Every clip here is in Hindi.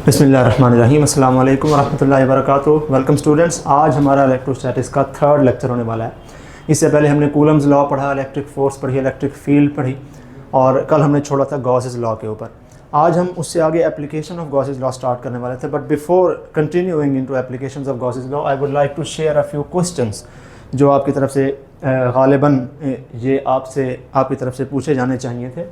बिस्मिल्लाहिर्रहमानिर्रहीम अस्सलाम वालेकुम वरहमतुल्लाहि वबरकातुहू। Welcome students. आज हमारा इलेक्ट्रोस्टैटिक्स का थर्ड लेक्चर होने वाला है। इससे पहले हमने कूलम्स लॉ पढ़ा, इलेक्ट्रिक फोर्स पढ़ी, इलेक्ट्रिक फील्ड पढ़ी और कल हमने छोड़ा था गॉसेस लॉ के ऊपर। आज हम उससे आगे application of Gauss's law start करने वाले थे, but before continuing into applications of Gauss's law I would like to share a few questions जो आपकी तरफ से गालिबन ये आपकी तरफ से पूछे जाने चाहिए थे।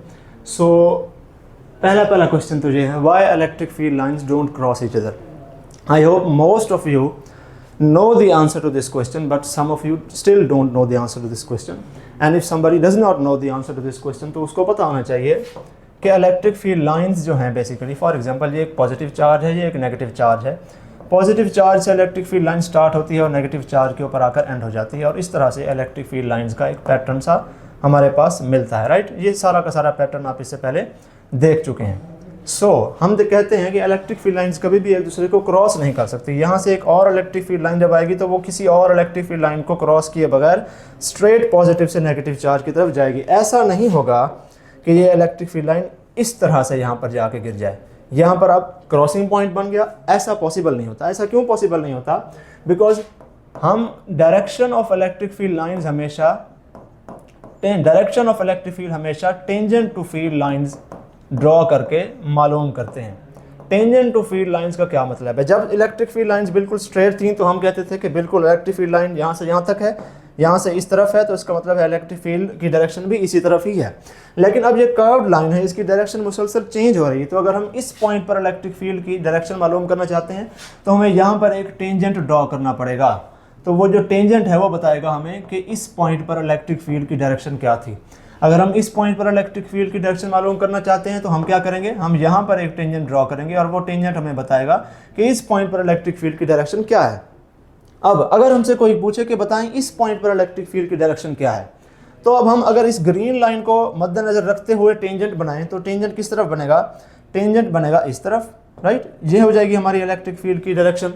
पहला क्वेश्चन तो ये है, Y electric field lines don't cross each other. I hope most of you know the answer to this question, but some of you still don't know the answer to this question. And if somebody does not know the answer to this question, तो उसको पता होना चाहिए कि इलेक्ट्रिक फील्ड लाइंस जो हैं बेसिकली, फॉर एग्जांपल ये एक पॉजिटिव चार्ज है, ये एक नेगेटिव चार्ज है। पॉजिटिव चार्ज से इलेक्ट्रिक फील्ड लाइन स्टार्ट होती है और नेगेटिव चार्ज के ऊपर आकर एंड हो जाती है, और इस तरह से इलेक्ट्रिक फील्ड लाइन्स का एक पैटर्न सा हमारे पास मिलता है, राइट। ये सारा का सारा पैटर्न आप इससे पहले देख चुके हैं। हम कहते हैं कि इलेक्ट्रिक फील्ड लाइंस कभी भी एक दूसरे को क्रॉस नहीं कर सकती। यहाँ से एक और इलेक्ट्रिक फील्ड लाइन जब आएगी तो वो किसी और इलेक्ट्रिक फील्ड लाइन को क्रॉस किए बगैर स्ट्रेट पॉजिटिव से नेगेटिव चार्ज की तरफ जाएगी। ऐसा नहीं होगा कि ये इलेक्ट्रिक फील्ड लाइन इस तरह से यहाँ पर जाके गिर जाए, यहाँ पर अब क्रॉसिंग पॉइंट बन गया। ऐसा पॉसिबल नहीं होता। ऐसा क्यों पॉसिबल नहीं होता? बिकॉज हम direction of electric field lines हमेशा tangent to field lines draw करके मालूम करते हैं। टेंजेंट टू फील्ड लाइंस का क्या मतलब है? जब इलेक्ट्रिक फील्ड लाइंस बिल्कुल स्ट्रेट थी तो हम कहते थे कि बिल्कुल इलेक्ट्रिक फील्ड लाइन यहाँ से यहाँ तक है, यहाँ से इस तरफ है, तो इसका मतलब है इलेक्ट्रिक फील्ड की डायरेक्शन भी इसी तरफ ही है। लेकिन अब ये कर्व्ड लाइन है, इसकी डायरेक्शन मुसलसल चेंज हो रही है। तो अगर हम इस पॉइंट पर इलेक्ट्रिक फील्ड की डायरेक्शन मालूम करना चाहते हैं तो हमें यहाँ पर एक टेंजेंट ड्रॉ करना पड़ेगा। तो वो जो टेंजेंट है वो बताएगा हमें कि इस पॉइंट पर इलेक्ट्रिक फील्ड की डायरेक्शन क्या थी। अगर हम इस पॉइंट पर इलेक्ट्रिक फील्ड की डायरेक्शन मालूम करना चाहते हैं तो हम क्या करेंगे, हम यहाँ पर एक टेंजेंट ड्रॉ करेंगे और वो टेंजेंट हमें बताएगा कि इस पॉइंट पर इलेक्ट्रिक फील्ड की डायरेक्शन क्या है। अब अगर हमसे कोई पूछे कि बताएं इस पॉइंट पर इलेक्ट्रिक फील्ड की डायरेक्शन क्या है, तो अब हम अगर इस ग्रीन लाइन को मद्देनजर रखते हुए टेंजेंट बनाएं तो टेंजेंट किस तरफ बनेगा? टेंजेंट बनेगा इस तरफ, राइट। ये हो जाएगी हमारी इलेक्ट्रिक फील्ड की डायरेक्शन।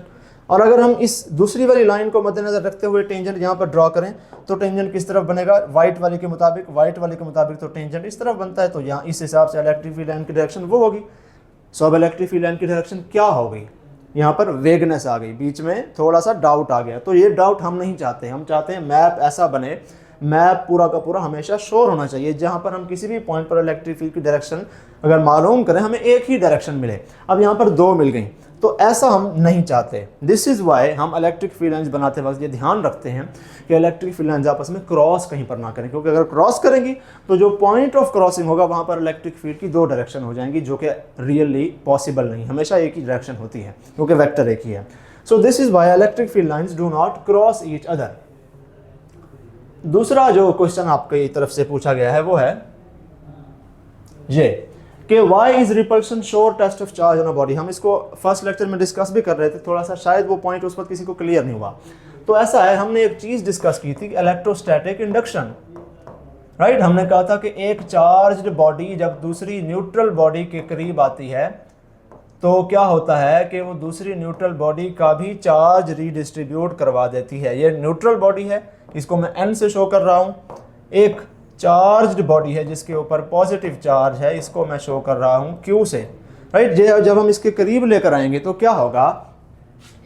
और अगर हम इस दूसरी वाली लाइन को मद्देनजर रखते हुए टेंजेंट यहाँ पर ड्रॉ करें तो टेंजेंट किस तरफ बनेगा? वाइट वाले के मुताबिक तो टेंजेंट इस तरफ बनता है। तो यहाँ इस हिसाब से इलेक्ट्रिक फील्ड लाइन की डायरेक्शन वो होगी। अब इलेक्ट्रिक फील्ड लाइन की डायरेक्शन क्या हो गई? यहाँ पर वेगनेस आ गई, बीच में थोड़ा सा डाउट आ गया। तो ये डाउट हम नहीं चाहते। हम चाहते हैं मैप ऐसा बने, मैप पूरा का पूरा हमेशा श्योर होना चाहिए, जहाँ पर हम किसी भी पॉइंट पर इलेक्ट्रिक फील्ड की डायरेक्शन अगर मालूम करें हमें एक ही डायरेक्शन मिले। अब यहाँ पर दो मिल गई, तो ऐसा हम नहीं चाहते। दिस इज़ वाई हम इलेक्ट्रिक फील्ड लाइन्स बनाते वक्त ये ध्यान रखते हैं कि इलेक्ट्रिक फील्ड लाइन्स आपस में क्रॉस कहीं पर ना करें, क्योंकि अगर क्रॉस करेंगी तो जो पॉइंट ऑफ क्रॉसिंग होगा वहाँ पर इलेक्ट्रिक फील्ड की दो डायरेक्शन हो जाएंगी, जो कि रियली पॉसिबल नहीं। हमेशा एक ही डायरेक्शन होती है क्योंकि वेक्टर एक ही है। So this is why electric field lines do not cross each other. दूसरा जो क्वेश्चन आपकी तरफ से पूछा गया है वो है ये कि why is repulsion sure test of charge on a body. हम इसको फर्स्ट लेक्चर में डिस्कस भी कर रहे थे, थोड़ा सा शायद वो पॉइंट उस वक्त किसी को क्लियर नहीं हुआ। तो ऐसा है, हमने एक चीज डिस्कस की थी, इलेक्ट्रोस्टैटिक इंडक्शन, राइट। हमने कहा था कि एक चार्ज्ड बॉडी जब दूसरी न्यूट्रल बॉडी के करीब आती है तो क्या होता है कि वो दूसरी न्यूट्रल बॉडी का भी चार्ज रीडिस्ट्रीब्यूट करवा देती है। ये न्यूट्रल बॉडी है, इसको मैं N से शो कर रहा हूँ। एक चार्ज्ड बॉडी है जिसके ऊपर पॉजिटिव चार्ज है, इसको मैं शो कर रहा हूँ Q से, राइट। जब हम इसके करीब लेकर आएंगे तो क्या होगा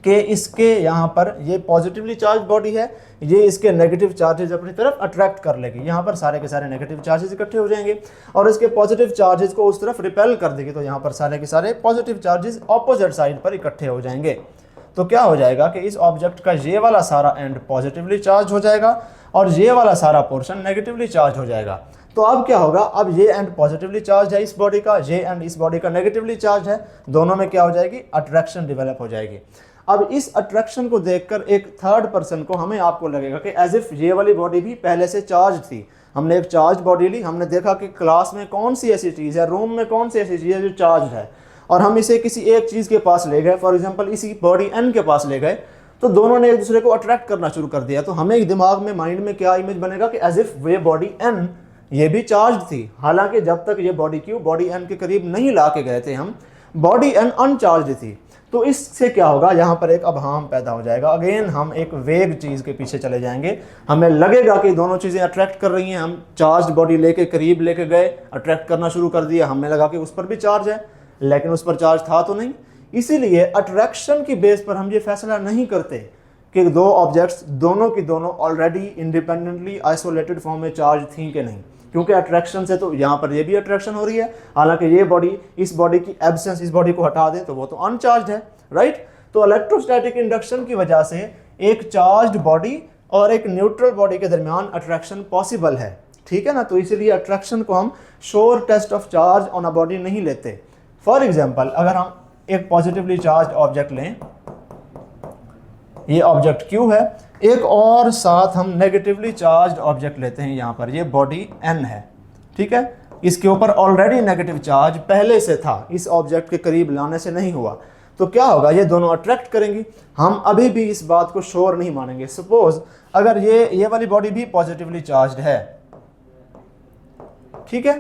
कि इसके यहाँ पर ये पॉजिटिवली चार्ज बॉडी है, ये इसके नेगेटिव चार्जेस अपनी तरफ अट्रैक्ट कर लेगी। यहाँ पर सारे के सारे नेगेटिव चार्जेस इकट्ठे हो जाएंगे और इसके पॉजिटिव चार्जेस को उस तरफ रिपेल कर देगी। तो यहाँ पर सारे के सारे पॉजिटिव चार्जेस ऑपोजिट साइड पर इकट्ठे हो जाएंगे। तो क्या हो जाएगा कि इस ऑब्जेक्ट का ये वाला सारा एंड पॉजिटिवली चार्ज हो जाएगा और ये वाला सारा पोर्शन नेगेटिवली चार्ज हो जाएगा। तो अब क्या होगा, अब ये एंड पॉजिटिवली चार्ज है इस बॉडी का, ये एंड इस बॉडी का नेगेटिवली चार्ज है, दोनों में क्या हो जाएगी? अट्रैक्शन डेवलप हो जाएगी। अब इस अट्रैक्शन को देखकर एक थर्ड पर्सन को आपको लगेगा कि एज इफ ये वाली बॉडी भी पहले से चार्ज थी। हमने एक चार्ज बॉडी ली, हमने देखा कि क्लास में कौन सी ऐसी चीज़ है, रूम में कौन सी ऐसी चीज़ है जो चार्ज है, और हम इसे किसी एक चीज़ के पास ले गए, फॉर एग्जांपल इसी बॉडी N के पास ले गए, तो दोनों ने एक दूसरे को अट्रैक्ट करना शुरू कर दिया। तो हमें दिमाग में, माइंड में क्या इमेज बनेगा कि एज इफ ये बॉडी N ये भी चार्ज थी। हालांकि जब तक ये बॉडी Q बॉडी N के करीब नहीं ला के गए थे हम, बॉडी N अनचार्ज थी। तो इससे क्या होगा, यहाँ पर एक अभाम पैदा हो जाएगा। अगेन हम एक वेग चीज़ के पीछे चले जाएंगे। हमें लगेगा कि दोनों चीज़ें अट्रैक्ट कर रही हैं। हम चार्ज बॉडी लेके करीब लेके गए, अट्रैक्ट करना शुरू कर दिया, हमें लगा कि उस पर भी चार्ज है, लेकिन उस पर चार्ज था तो नहीं। इसीलिए अट्रैक्शन की बेस पर हम ये फैसला नहीं करते कि दो ऑब्जेक्ट्स दोनों की दोनों ऑलरेडी इंडिपेंडेंटली आइसोलेटेड फॉर्म में चार्ज थी कि नहीं, क्योंकि अट्रैक्शन से तो यहाँ पर ये भी अट्रैक्शन हो रही है, हालांकि ये बॉडी इस बॉडी की एब्सेंस, इस बॉडी को हटा दें तो वो तो अनचार्ज है, राइट। तो इलेक्ट्रोस्टैटिक इंडक्शन की वजह से एक चार्ज्ड बॉडी और एक न्यूट्रल बॉडी के दरमियान अट्रैक्शन पॉसिबल है, ठीक है ना। तो इसीलिए अट्रैक्शन को हम sure test of charge on a body नहीं लेते। फॉर एग्जांपल, अगर हम एक पॉजिटिवली चार्ज ऑब्जेक्ट लें, ये ऑब्जेक्ट Q है, एक और साथ हम नेगेटिवली चार्ज ऑब्जेक्ट लेते हैं, यहाँ पर ये बॉडी N है, ठीक है, इसके ऊपर ऑलरेडी नेगेटिव चार्ज पहले से था, इस ऑब्जेक्ट के करीब लाने से नहीं हुआ, तो क्या होगा, ये दोनों अट्रैक्ट करेंगी। हम अभी भी इस बात को श्योर नहीं मानेंगे। सपोज अगर ये वाली बॉडी भी पॉजिटिवली चार्ज है, ठीक है,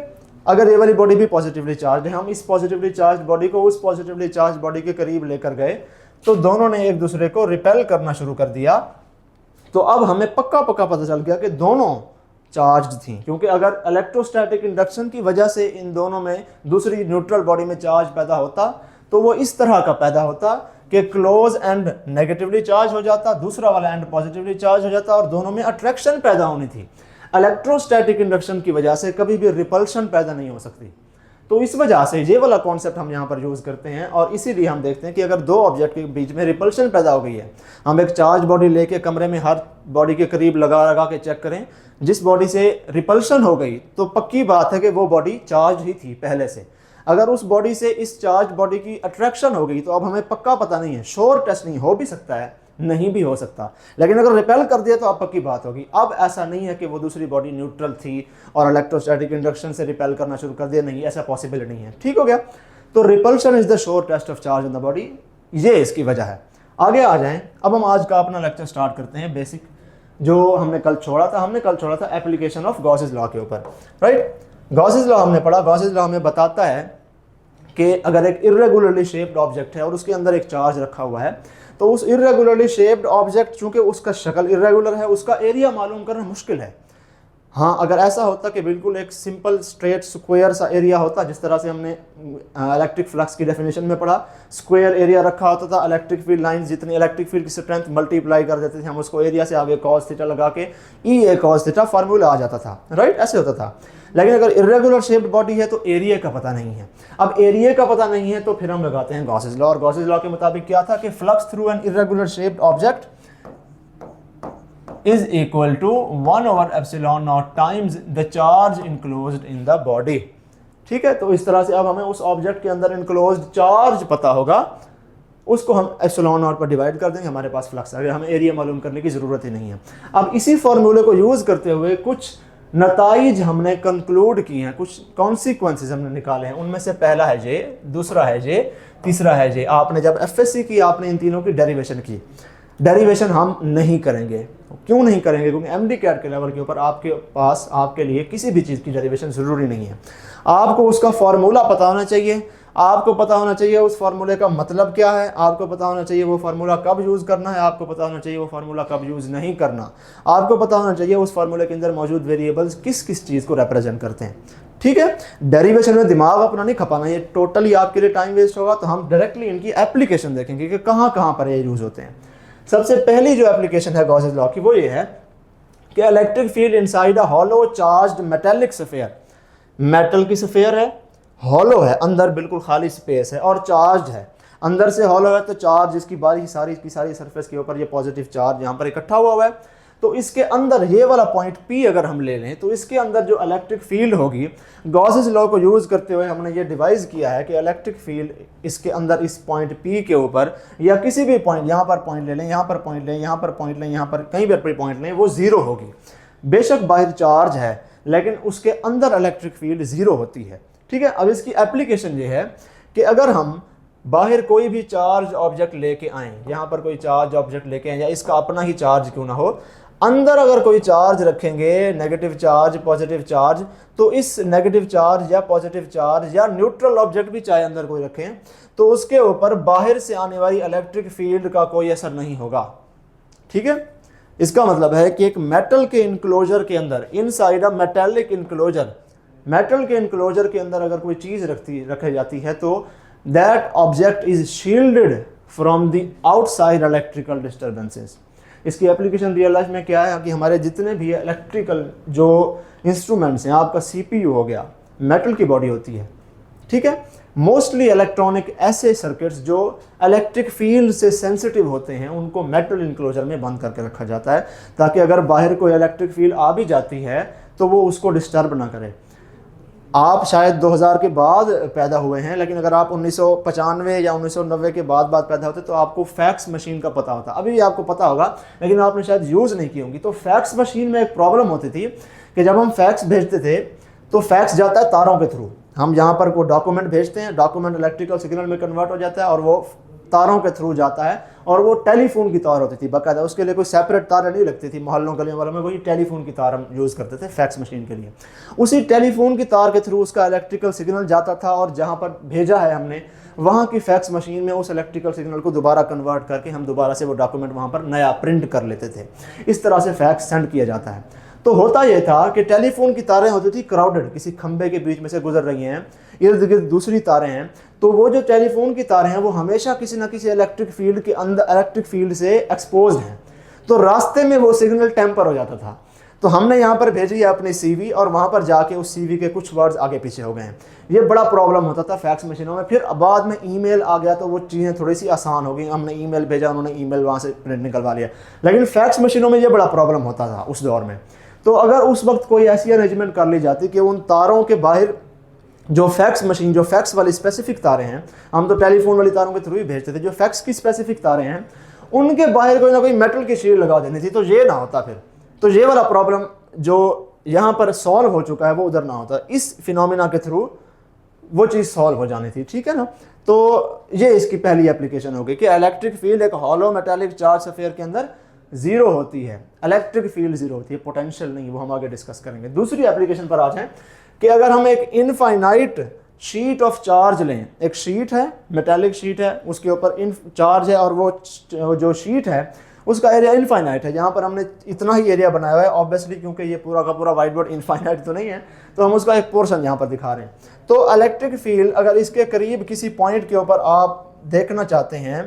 अगर ये वाली बॉडी भी पॉजिटिवली चार्ज है, हम इस पॉजिटिवली चार्ज बॉडी को उस पॉजिटिवली चार्ज बॉडी के करीब लेकर गए, तो दोनों ने एक दूसरे को रिपेल करना शुरू कर दिया, तो अब हमें पक्का पता चल गया कि दोनों चार्ज थी, क्योंकि अगर इलेक्ट्रोस्टैटिक इंडक्शन की वजह से इन दोनों में दूसरी न्यूट्रल बॉडी में चार्ज पैदा होता, तो वो इस तरह का पैदा होता कि क्लोज एंड नेगेटिवली चार्ज हो जाता, दूसरा वाला एंड पॉजिटिवली चार्ज हो जाता, और दोनों में अट्रैक्शन पैदा होनी थी। इलेक्ट्रोस्टैटिक इंडक्शन की वजह से कभी भी रिपल्शन पैदा नहीं हो सकती। तो इस वजह से ये वाला कॉन्सेप्ट हम यहाँ पर यूज़ करते हैं, और इसीलिए हम देखते हैं कि अगर दो ऑब्जेक्ट के बीच में रिपल्शन पैदा हो गई है, हम एक चार्ज बॉडी लेके कमरे में हर बॉडी के करीब लगा के चेक करें, जिस बॉडी से रिपल्शन हो गई तो पक्की बात है कि वो बॉडी चार्ज ही थी पहले से। अगर उस बॉडी से इस चार्ज बॉडी की अट्रैक्शन हो गई तो अब हमें पक्का पता नहीं है, श्योर टेस्ट नहीं, हो भी सकता है, नहीं भी हो सकता, लेकिन अगर रिपेल कर दिया तो अब पक्की बात होगी। अब ऐसा नहीं है कि वो दूसरी बॉडी न्यूट्रल थी और इलेक्ट्रोस्टैटिक इंडक्शन से रिपेल करना शुरू कर दिया, नहीं, ऐसा पॉसिबल नहीं है, ठीक हो गया। तो repulsion is the sure test of charge in the body, ये इसकी वजह है। आगे आ जाएं, अब हम आज का अपना लेक्चर स्टार्ट करते हैं बेसिक, जो हमने कल छोड़ा था एप्लीकेशन ऑफ गॉसेस लॉ के ऊपर, राइट। गॉसेस लॉ हमने पढ़ा। गॉसेस लॉ हमें बताता है कि अगर एक इर्रेगुलरली शेप्ड ऑब्जेक्ट है और उसके अंदर एक चार्ज रखा हुआ है, तो उस इर्रेगुलरली शेप्ड ऑब्जेक्ट, चूंकि उसका शक्ल इर्रेगुलर है, उसका एरिया मालूम करना मुश्किल है। हाँ, अगर ऐसा होता कि बिल्कुल एक सिंपल स्ट्रेट स्क्वायर सा एरिया होता, जिस तरह से हमने इलेक्ट्रिक फ्लक्स की डेफिनेशन में पढ़ा, स्क्वायर एरिया रखा होता था, इलेक्ट्रिक फील्ड लाइंस जितनी इलेक्ट्रिक फील्ड की स्ट्रेंथ मल्टीप्लाई कर देते थे हम उसको, एरिया से आगे कॉस थीटा लगा के E cos थीटा फार्मूला आ जाता था, राइट, ऐसे होता था। लेकिन अगर इर्रेगुलर शेप्ड बॉडी है तो एरिया का पता नहीं है। अब एरिया का पता नहीं है तो फिर हम लगाते हैं गॉसेस लॉ, और गॉसेस लॉ के मुताबिक क्या था कि flux through an irregular shaped object is equal to 1 over epsilon naught times the charge enclosed in the body, ठीक है। तो इस तरह से अब हमें उस ऑब्जेक्ट के अंदर इनक्लोज्ड चार्ज पता होगा, उसको हम एप्सिलॉन नॉट पर डिवाइड कर देंगे, हमारे पास फ्लक्स आ गया, हमें एरिया मालूम करने की ज़रूरत ही नहीं है। अब इसी फॉर्मूले को यूज़ करते हुए कुछ नताइज हमने कंक्लूड किए हैं, कुछ कॉन्सिक्वेंसेज हमने निकाले हैं। उनमें से पहला है जे, दूसरा है जे, तीसरा है जे। आपने जब एफएससी की, आपने इन तीनों की डेरिवेशन की। डेरिवेशन हम नहीं करेंगे, क्यों नहीं करेंगे? क्योंकि एमडी कैट के लेवल के ऊपर आपके पास, आपके लिए किसी भी चीज़ की डेरिवेशन ज़रूरी नहीं है। आपको उसका फार्मूला पता होना चाहिए, आपको पता होना चाहिए उस फार्मूले का मतलब क्या है, आपको पता होना चाहिए वो फार्मूला कब यूज़ करना है, आपको पता होना चाहिए वो फार्मूला कब यूज़ नहीं करना, आपको पता होना चाहिए उस फार्मूले के अंदर मौजूद वेरिएबल्स किस किस चीज़ को रिप्रेजेंट करते हैं, ठीक है। डेरिवेशन में दिमाग अपना नहीं खपाना, ये टोटली आपके लिए टाइम वेस्ट होगा। तो हम डायरेक्टली इनकी एप्लीकेशन देखेंगे कि कहाँ कहाँ पर ये यूज़ होते हैं। सबसे पहली जो एप्लीकेशन है गॉसेस लॉ की, वो ये है कि electric field inside a hollow charged metallic sphere, metal की स्फीयर है, हॉलो है, अंदर बिल्कुल खाली स्पेस है और चार्ज है। अंदर से हॉलो है तो चार्ज इसकी सारी सरफेस के ऊपर ये पॉजिटिव चार्ज यहाँ पर इकट्ठा हुआ है। तो इसके अंदर ये वाला पॉइंट P अगर हम ले लें तो इसके अंदर जो इलेक्ट्रिक फील्ड होगी, गॉसेस लॉ को यूज़ करते हुए हमने ये डिवाइस किया है कि इलेक्ट्रिक फील्ड इसके अंदर इस पॉइंट P के ऊपर या किसी भी पॉइंट, यहाँ पर पॉइंट ले लें, यहाँ पर पॉइंट लें, यहाँ पर पॉइंट लें, यहाँ पर कहीं पर पॉइंट लें, वो ज़ीरो होगी। बेशक बाहर चार्ज है लेकिन उसके अंदर इलेक्ट्रिक फील्ड ज़ीरो होती है, ठीक है। अब इसकी एप्लीकेशन ये है कि अगर हम बाहर कोई भी चार्ज ऑब्जेक्ट लेके आएँ, यहाँ पर कोई चार्ज ऑब्जेक्ट लेके आएँ या इसका अपना ही चार्ज क्यों ना हो, अंदर अगर कोई चार्ज रखेंगे, नेगेटिव चार्ज, पॉजिटिव चार्ज, तो इस नेगेटिव चार्ज या पॉजिटिव चार्ज या न्यूट्रल ऑब्जेक्ट भी चाहे अंदर कोई रखें, तो उसके ऊपर बाहर से आने वाली इलेक्ट्रिक फील्ड का कोई असर नहीं होगा, ठीक है। इसका मतलब है कि एक मेटल के इनक्लोजर के अंदर, inside a metallic enclosure, metal के इनक्लोजर के अंदर अगर कोई चीज़ रखी जाती है तो that object is shielded from the outside electrical disturbances. इसकी एप्लीकेशन रियल लाइफ में क्या है कि हमारे जितने भी इलेक्ट्रिकल जो इंस्ट्रूमेंट्स हैं, आपका सीपीयू हो गया, मेटल की बॉडी होती है, ठीक है, मोस्टली इलेक्ट्रॉनिक ऐसे सर्किट्स जो इलेक्ट्रिक फील्ड से सेंसिटिव होते हैं उनको मेटल इनक्लोजर में बंद करके रखा जाता है, ताकि अगर बाहर कोई इलेक्ट्रिक फील्ड आ भी जाती है तो वो उसको डिस्टर्ब ना करे। आप शायद 2000 के बाद पैदा हुए हैं, लेकिन अगर आप 1995 या 1990 के बाद पैदा होते तो आपको फैक्स मशीन का पता होता। अभी भी आपको पता होगा, लेकिन आपने शायद यूज़ नहीं की होंगी। तो फैक्स मशीन में एक प्रॉब्लम होती थी कि जब हम फैक्स भेजते थे तो फैक्स जाता है तारों के थ्रू। हम यहाँ पर कोई डॉक्यूमेंट भेजते हैं, डॉक्यूमेंट इलेक्ट्रिकल सिग्नल में कन्वर्ट हो जाता है और वो तारों के थ्रू जाता है, और वो टेलीफोन की तार होती थी बाकायदा, उसके लिए कोई सेपरेट तार नहीं लगती थी। मोहल्लों गलियों वालों में वही टेलीफोन की तार हम यूज़ करते थे फैक्स मशीन के लिए। उसी टेलीफोन की तार के थ्रू उसका इलेक्ट्रिकल सिग्नल जाता था, और जहाँ पर भेजा है हमने वहाँ की फैक्स मशीन में उस इलेक्ट्रिकल सिग्नल को दोबारा कन्वर्ट करके हम दोबारा से वो डॉक्यूमेंट वहाँ पर नया प्रिंट कर लेते थे। इस तरह से फैक्स सेंड किया जाता है। तो होता यह था कि टेलीफोन की तारें होती थी क्राउडेड, किसी खंबे के बीच में से गुजर रही हैं, इर्द गिर्द दूसरी तारें हैं, तो वो जो टेलीफोन की तारें हैं वो हमेशा किसी ना किसी इलेक्ट्रिक फील्ड के अंदर, इलेक्ट्रिक फील्ड से एक्सपोज हैं, तो रास्ते में वो सिग्नल टेम्पर हो जाता था। तो हमने यहाँ पर भेजी है अपनी सीवी, और वहाँ पर जाके उस सीवी के कुछ वर्ड्स आगे पीछे हो गए हैं। ये बड़ा प्रॉब्लम होता था फैक्स मशीनों में। फिर बाद में ईमेल आ गया तो वो चीज़ें थोड़ी सी आसान हो गई, हमने ईमेल भेजा, उन्होंने ईमेल वहाँ से प्रिंट निकलवा लिया। लेकिन फैक्स मशीनों में ये बड़ा प्रॉब्लम होता था उस दौर में। तो अगर उस वक्त कोई ऐसी अरेंजमेंट कर ली जाती कि उन तारों के बाहर जो फैक्स मशीन, जो फैक्स वाली स्पेसिफिक तारें हैं, हम तो टेलीफोन वाली तारों के थ्रू ही भेजते थे, जो फैक्स की स्पेसिफिक तारें हैं उनके बाहर कोई ना कोई मेटल की शील्ड लगा देनी थी, तो ये ना होता फिर। तो ये वाला प्रॉब्लम जो यहाँ पर सॉल्व हो चुका है वो उधर ना होता। इस फिनोमिना के थ्रू वो चीज़ सॉल्व हो जानी थी, ठीक है ना। तो ये इसकी पहली एप्लीकेशन होगी कि इलेक्ट्रिक फील्ड एक हॉलो मेटालिक चार्ज स्फीयर के अंदर जीरो होती है, इलेक्ट्रिक फील्ड जीरो होती है, पोटेंशियल नहीं, वो हम आगे डिस्कस करेंगे। दूसरी एप्लीकेशन पर आ जाएं कि अगर हम एक इनफाइनाइट शीट ऑफ चार्ज लें, एक शीट है, मेटालिक शीट है, उसके ऊपर इन चार्ज है, और वो जो शीट है उसका एरिया इनफाइनाइट है। यहाँ पर हमने इतना ही एरिया बनाया हुआ है ऑब्वियसली, क्योंकि ये पूरा का पूरा वाइट बोर्ड इनफाइनाइट तो नहीं है, तो हम उसका एक पोर्शन यहाँ पर दिखा रहे हैं। तो इलेक्ट्रिक फील्ड अगर इसके करीब किसी पॉइंट के ऊपर आप देखना चाहते हैं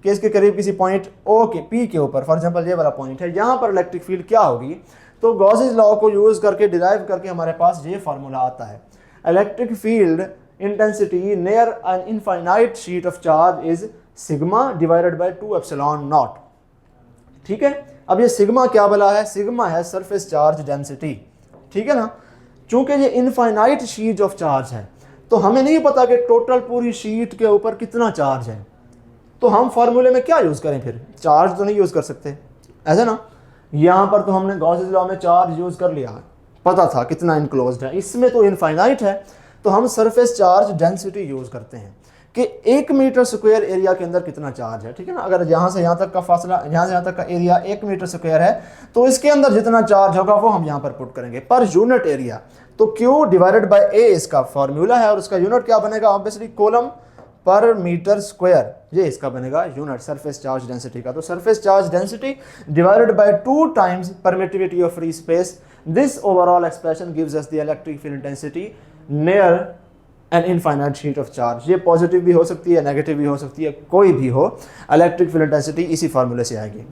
कि इसके करीब किसी पॉइंट ओ के पी के ऊपर, फॉर एग्जांपल ये वाला पॉइंट है, यहाँ पर इलेक्ट्रिक फील्ड क्या होगी, तो गॉसेस लॉ को यूज़ करके डिराइव करके हमारे पास ये फार्मूला आता है। Electric field intensity near an infinite sheet of charge is sigma divided bye 2 epsilon not. ठीक है, अब ये सिग्मा क्या बला है, सिग्मा है सरफेस चार्ज डेंसिटी, ठीक है ना। चूंकि ये इनफाइनाइट शीट ऑफ चार्ज है तो हमें नहीं पता कि टोटल पूरी शीट के ऊपर कितना चार्ज है, तो हम फार्मूले में क्या यूज़ करें, फिर चार्ज तो नहीं यूज़ कर सकते, ऐसा ना। यहाँ पर तो हमने गॉसेस लॉ में चार्ज यूज़ कर लिया है, पता था कितना इनक्लोज्ड है, इसमें तो इनफाइनाइट है, तो हम सरफेस चार्ज डेंसिटी यूज़ करते हैं कि 1 मीटर स्क्वायर एरिया के अंदर कितना चार्ज है, ठीक है ना। अगर यहाँ से यहाँ तक का फासला, यहाँ से यहाँ तक का एरिया 1 मीटर स्क्वायर है, तो इसके अंदर जितना चार्ज होगा वो हम यहाँ पर पुट करेंगे पर यूनिट एरिया। तो Q डिवाइडेड बाय A इसका फार्मूला है, और उसका यूनिट क्या बनेगा, ऑब्वियसली कॉलम पर मीटर स्क्वायर, ये इसका बनेगा यूनिट सरफेस चार्ज डेंसिटी का। तो surface charge density divided by 2 times permittivity of free space, this overall expression gives us the electric field intensity near an infinite sheet of charge. ये पॉजिटिव भी हो सकती है, नेगेटिव भी हो सकती है, कोई भी हो, इलेक्ट्रिक फील्ड इंटेंसिटी इसी फार्मूले से आएगी।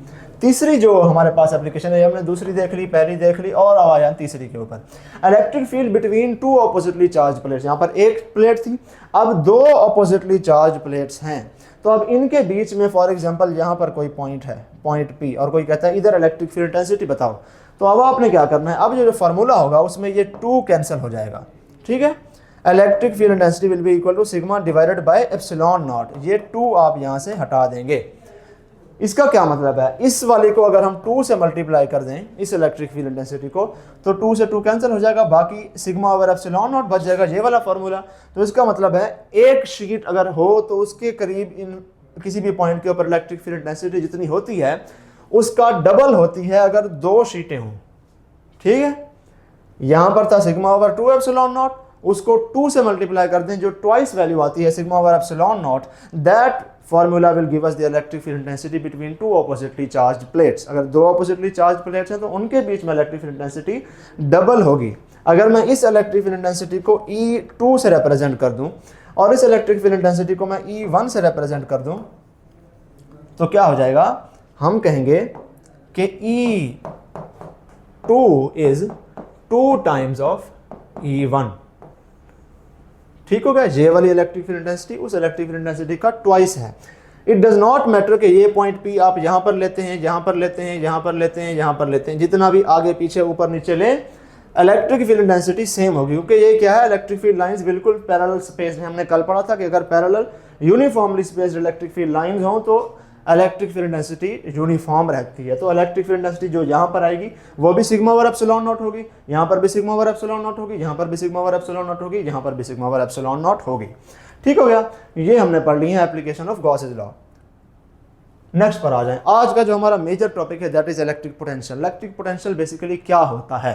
तीसरी जो हमारे पास एप्लीकेशन है, हमने दूसरी देख ली, पहली देख ली, और अब आया तीसरी के ऊपर, electric field between 2 oppositely charge plates. यहाँ पर एक प्लेट थी, अब 2 ऑपोजिटली चार्ज प्लेट्स हैं, तो अब इनके बीच में फॉर एग्जांपल यहाँ पर कोई पॉइंट है, पॉइंट P, और कोई कहता है इधर इलेक्ट्रिक फील्ड इंटेंसिटी बताओ। तो अब आपने क्या करना है, अब जो फार्मूला होगा उसमें ये 2 कैंसिल हो जाएगा, ठीक है। Electric field intensity will be equal to sigma divided by epsilon naught, ये 2 आप यहाँ से हटा देंगे। इसका क्या मतलब है, इस वाले को अगर हम 2 से मल्टीप्लाई कर दें, इस इलेक्ट्रिक फील्ड इंटेंसिटी को, तो 2 से 2 कैंसिल हो जाएगा, बाकी सिग्मा ओवर एप्सिलॉन नॉट बच जाएगा, ये वाला फार्मूला। तो इसका मतलब है एक शीट अगर हो तो उसके करीब इन किसी भी पॉइंट के ऊपर इलेक्ट्रिक फील्ड इंटेंसिटी जितनी होती है उसका डबल होती है अगर 2 शीटें हों, ठीक है। यहाँ पर था सिग्मा ओवर 2 एप्सिलॉन नॉट, उसको 2 से मल्टीप्लाई कर दें, जो ट्वाइस वैल्यू आती है sigma over epsilon not, that formula will give us the electric field intensity between 2 oppositely charged plates. अगर 2 ऑपोजिटली चार्ज्ड प्लेट्स हैं तो उनके बीच में इलेक्ट्रिक फील्ड इंटेंसिटी डबल होगी। अगर मैं इस इलेक्ट्रिक फील्ड इंटेंसिटी को E2 से रिप्रेजेंट कर दूं और इस इलेक्ट्रिक फील्ड इंटेंसिटी को मैं E1 से रिप्रेजेंट कर दूं तो क्या हो जाएगा, हम कहेंगे कि E2 is 2 times of E1। ठीक हो गया, जे वाली इलेक्ट्रिक फील्ड इंटेंसिटी उस इलेक्ट्रिक फील्ड इंटेंसिटी का ट्वाइस है। इट डज नॉट मैटर कि ये पॉइंट P आप यहां पर लेते हैं, यहां पर लेते हैं, यहां पर लेते हैं, यहां पर लेते हैं, जितना भी आगे पीछे ऊपर नीचे ले, इलेक्ट्रिक फील्ड इंटेंसिटी सेम होगी, क्योंकि ये क्या है, इलेक्ट्रिक फील्ड लाइंस बिल्कुल पैरेलल स्पेस में। हमने कल पढ़ा था कि अगर parallel uniformly spaced electric field lines हो तो इलेक्ट्रिक फील्ड इंटेंसिटी यूनिफॉर्म रहती है। तो इलेक्ट्रिक फील्ड इंटेंसिटी जो यहाँ पर आएगी वो भी सिग्मा ओवर एप्सिलॉन नॉट होगी, यहाँ पर भी सिग्मा ओवर एप्सिलॉन नॉट होगी, यहाँ पर भी सिग्मा ओवर एप्सिलॉन नॉट होगी, यहाँ पर भी सिग्मा ओवर एप्सिलॉन नॉट होगी। ठीक हो गया, ये हमने पढ़ ली है application of Gauss's law. Next पर आ जाएं। आज का जो हमारा मेजर टॉपिक है that is electric potential. Electric potential basically क्या होता है?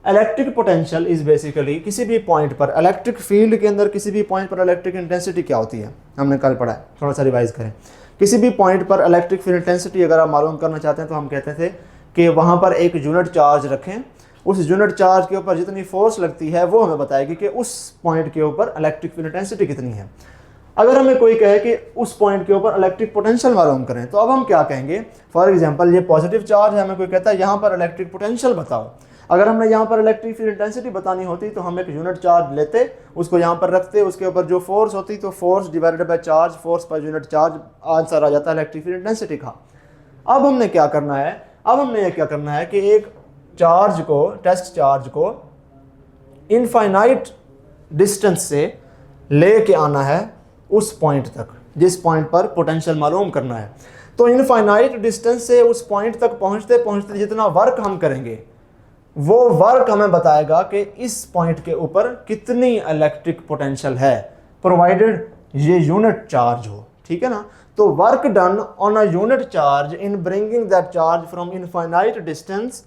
इलेक्ट्रिक पोटेंशियल इज बेसिकली किसी भी पॉइंट पर इलेक्ट्रिक फील्ड के अंदर किसी भी पॉइंट पर इलेक्ट्रिक इंटेंसिटी क्या होती है, हमने कल पढ़ा है, थोड़ा सा रिवाइज करें। किसी भी पॉइंट पर इलेक्ट्रिक फील्ड इंटेंसिटी अगर आप मालूम करना चाहते हैं तो हम कहते थे कि वहाँ पर एक यूनिट चार्ज रखें, उस यूनिट चार्ज के ऊपर जितनी फोर्स लगती है वो हमें बताएगी कि उस पॉइंट के ऊपर इलेक्ट्रिक फील्ड इंटेंसिटी कितनी है। अगर हमें कोई कहे कि उस पॉइंट के ऊपर इलेक्ट्रिक पोटेंशियल मालूम करें तो अब हम क्या कहेंगे, फॉर एग्जांपल ये पॉजिटिव चार्ज है, हमें कोई कहता है यहाँ पर इलेक्ट्रिक पोटेंशियल बताओ। अगर हमने यहाँ पर इलेक्ट्रिक फील्ड इंटेंसिटी बतानी होती तो हम एक यूनिट चार्ज लेते, उसको यहाँ पर रखते, उसके ऊपर जो फोर्स होती तो force divided by charge, force per unit charge, answer आ जाता है इलेक्ट्रिक फील्ड इंटेंसिटी का। अब हमने क्या करना है, अब हमने ये क्या करना है कि एक चार्ज को, टेस्ट चार्ज को इनफाइनाइट डिस्टेंस से ले के आना है उस पॉइंट तक जिस पॉइंट पर पोटेंशियल मालूम करना है। तो इनफाइनाइट डिस्टेंस से उस पॉइंट तक पहुंचते पहुंचते जितना वर्क हम करेंगे वो वर्क हमें बताएगा कि इस पॉइंट के ऊपर कितनी इलेक्ट्रिक पोटेंशियल है, प्रोवाइडेड ये यूनिट चार्ज हो। ठीक है ना, तो work done on a unit charge in bringing that charge from infinite distance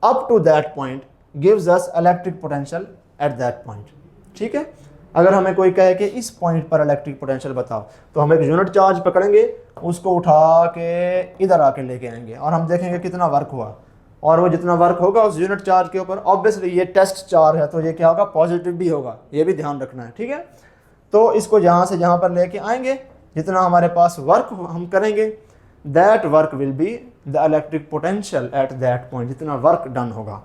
up to that point gives us electric potential at that point. ठीक है, अगर हमें कोई कहे कि इस पॉइंट पर इलेक्ट्रिक पोटेंशियल बताओ तो हम एक यूनिट चार्ज पकड़ेंगे, उसको उठा के इधर आके लेके आएंगे और हम देखेंगे कितना वर्क हुआ, और वो जितना वर्क होगा उस यूनिट चार्ज के ऊपर, ऑब्वियसली ये टेस्ट चार्ज है तो ये क्या होगा, पॉजिटिव भी होगा, ये भी ध्यान रखना है। ठीक है, तो इसको यहाँ से जहाँ पर लेके आएंगे, जितना हमारे पास वर्क हम करेंगे that work will be the electric potential at that point, जितना वर्क डन होगा।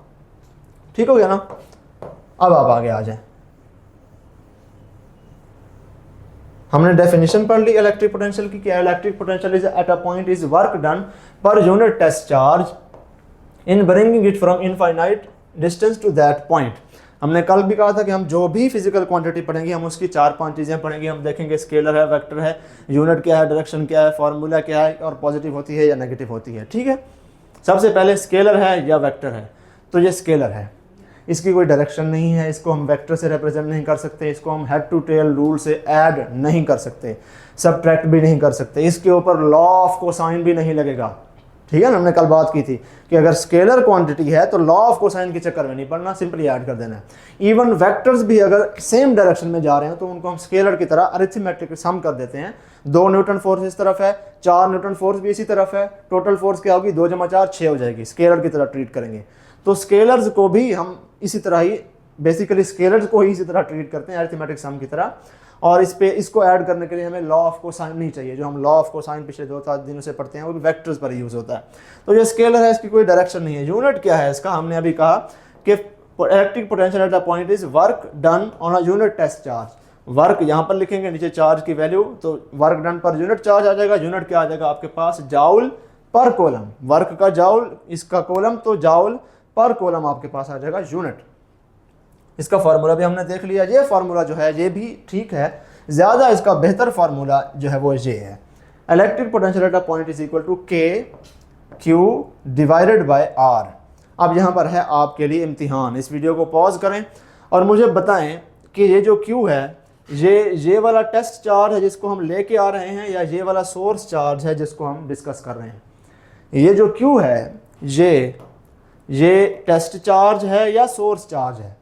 ठीक हो गया ना, अब आप आगे आ जाए। हमने डेफिनेशन पढ़ ली इलेक्ट्रिक पोटेंशियल की, क्या electric potential is at a point is work done per unit test charge in bringing it from infinite distance to that point. हमने कल भी कहा था कि हम जो भी फिजिकल क्वांटिटी पढ़ेंगे हम उसकी 4-5 चीज़ें पढ़ेंगे। हम देखेंगे स्केलर है, वेक्टर है, यूनिट क्या है, डायरेक्शन क्या है, फार्मूला क्या है, और पॉजिटिव होती है या नेगेटिव होती है। ठीक है, सबसे पहले स्केलर है या वेक्टर है, तो ये स्केलर है, इसकी कोई डायरेक्शन नहीं है, इसको हम वेक्टर से रिप्रेजेंट नहीं कर सकते, इसको हम हेड टू टेल रूल से ऐड नहीं कर सकते, सबट्रैक्ट भी नहीं कर सकते, इसके ऊपर लॉ ऑफ कोसाइन भी नहीं लगेगा। ठीक है ना, हमने कल बात की थी कि अगर स्केलर क्वांटिटी है तो लॉ ऑफ कोसाइन के चक्कर में नहीं पड़ना, सिंपली ऐड कर देना है। इवन वेक्टर्स भी अगर सेम डायरेक्शन में जा रहे हैं तो उनको हम स्केलर की तरह अरिथमेटिक सम कर देते हैं। 2 न्यूटन फोर्स इस तरफ है, 4 न्यूटन फोर्स भी इसी तरफ है, टोटल फोर्स क्या होगी, 2 × 4 6 हो जाएगी, स्केलर की तरह ट्रीट करेंगे। तो स्केलर्स को भी हम इसी तरह ही, बेसिकली स्केलर्स को ही इसी तरह ट्रीट करते हैं अरिथमेटिक सम की तरह। और इस पे इसको ऐड करने के लिए हमें लॉ ऑफ कोसाइन नहीं चाहिए, जो हम लॉ ऑफ कोसाइन पिछले 2-3 दिनों से पढ़ते हैं वो भी वेक्टर्स पर यूज होता है। तो ये स्केलर है, इसकी कोई डायरेक्शन नहीं है। यूनिट क्या है इसका, हमने अभी कहा कि electric potential at a point is work done on a unit test charge. Work यहाँ पर लिखेंगे, नीचे चार्ज की वैल्यू, तो work done per unit charge आ जाएगा। यूनिट क्या आ जाएगा आपके पास, जाउल पर कूलम, वर्क का जाउल, इसका कूलम, तो जाउल पर कूलम आपके पास आ जाएगा यूनिट। इसका फार्मूला भी हमने देख लिया, ये फार्मूला जो है ये भी ठीक है, ज़्यादा इसका बेहतर फार्मूला जो है वो ये है, electric potential at a point is equal to k q divided by r. अब यहाँ पर है आपके लिए इम्तिहान, इस वीडियो को पॉज करें और मुझे बताएं कि ये जो क्यू है ये वाला टेस्ट चार्ज है जिसको हम लेके आ रहे हैं, या ये वाला सोर्स चार्ज है जिसको हम डिस्कस कर रहे हैं। ये जो क्यू है ये टेस्ट चार्ज है या सोर्स चार्ज है,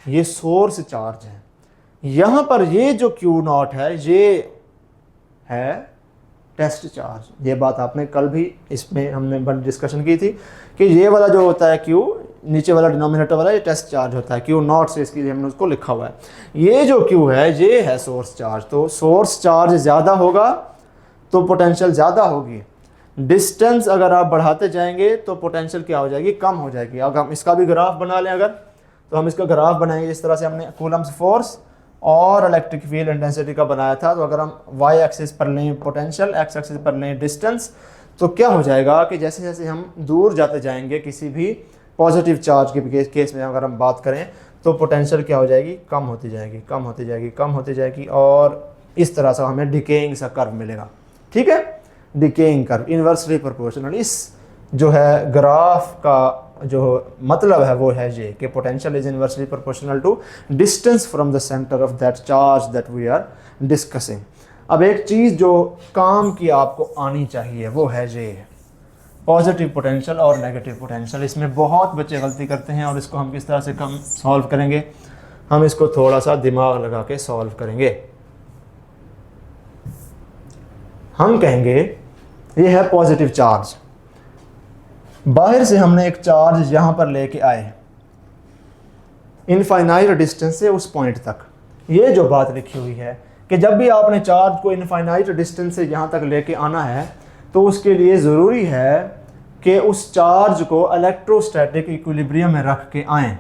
ये सोर्स चार्ज है। यहाँ पर ये जो क्यू नॉट है ये है टेस्ट चार्ज। ये बात आपने कल भी इसमें हमने डिस्कशन की थी कि ये वाला जो होता है क्यू, नीचे वाला डिनोमिनेटर वाला ये टेस्ट चार्ज होता है, क्यू नॉट से इसके लिए हमने उसको लिखा हुआ है। ये जो क्यू है ये है सोर्स चार्ज। तो सोर्स चार्ज ज़्यादा होगा तो पोटेंशियल ज़्यादा होगी। डिस्टेंस अगर आप बढ़ाते जाएंगे तो पोटेंशियल क्या हो जाएगी, कम हो जाएगी। अगर हम इसका भी ग्राफ बना लें अगर, तो हम इसका ग्राफ बनाएंगे जिस तरह से हमने कूलम्स फोर्स और इलेक्ट्रिक फील्ड इंटेंसिटी का बनाया था। तो अगर हम वाई एक्सिस पर लें पोटेंशियल, एक्स एक्सिस पर लें डिस्टेंस, तो क्या हो जाएगा कि जैसे जैसे हम दूर जाते जाएंगे किसी भी पॉजिटिव चार्ज के केस में अगर हम बात करें, तो पोटेंशियल क्या हो जाएगी, कम होती जाएगी, कम होती जाएगी, कम होती जाएगी, और इस तरह से हमें डिकेइंग सा कर्व मिलेगा। ठीक है, डिकेइंग कर्व इन्वर्सली प्रोपोर्शनल। इस जो है ग्राफ का जो मतलब है वो है ये कि potential is inversely proportional to distance from the centre of that charge that we are discussing. अब एक चीज़ जो काम की आपको आनी चाहिए वो है ये पॉजिटिव पोटेंशियल और नेगेटिव पोटेंशियल। इसमें बहुत बच्चे गलती करते हैं और इसको हम किस तरह से कम सॉल्व करेंगे, हम इसको थोड़ा सा दिमाग लगा के सॉल्व करेंगे। हम कहेंगे ये है पॉजिटिव चार्ज, बाहर से हमने एक चार्ज यहां पर लेके आए इनफाइनाइट डिस्टेंस से उस पॉइंट तक। ये जो बात लिखी हुई है कि जब भी आपने चार्ज को इनफाइनाइट डिस्टेंस से यहां तक लेके आना है तो उसके लिए ज़रूरी है कि उस चार्ज को इलेक्ट्रोस्टैटिक इक्विलिब्रियम में रख के आएँ,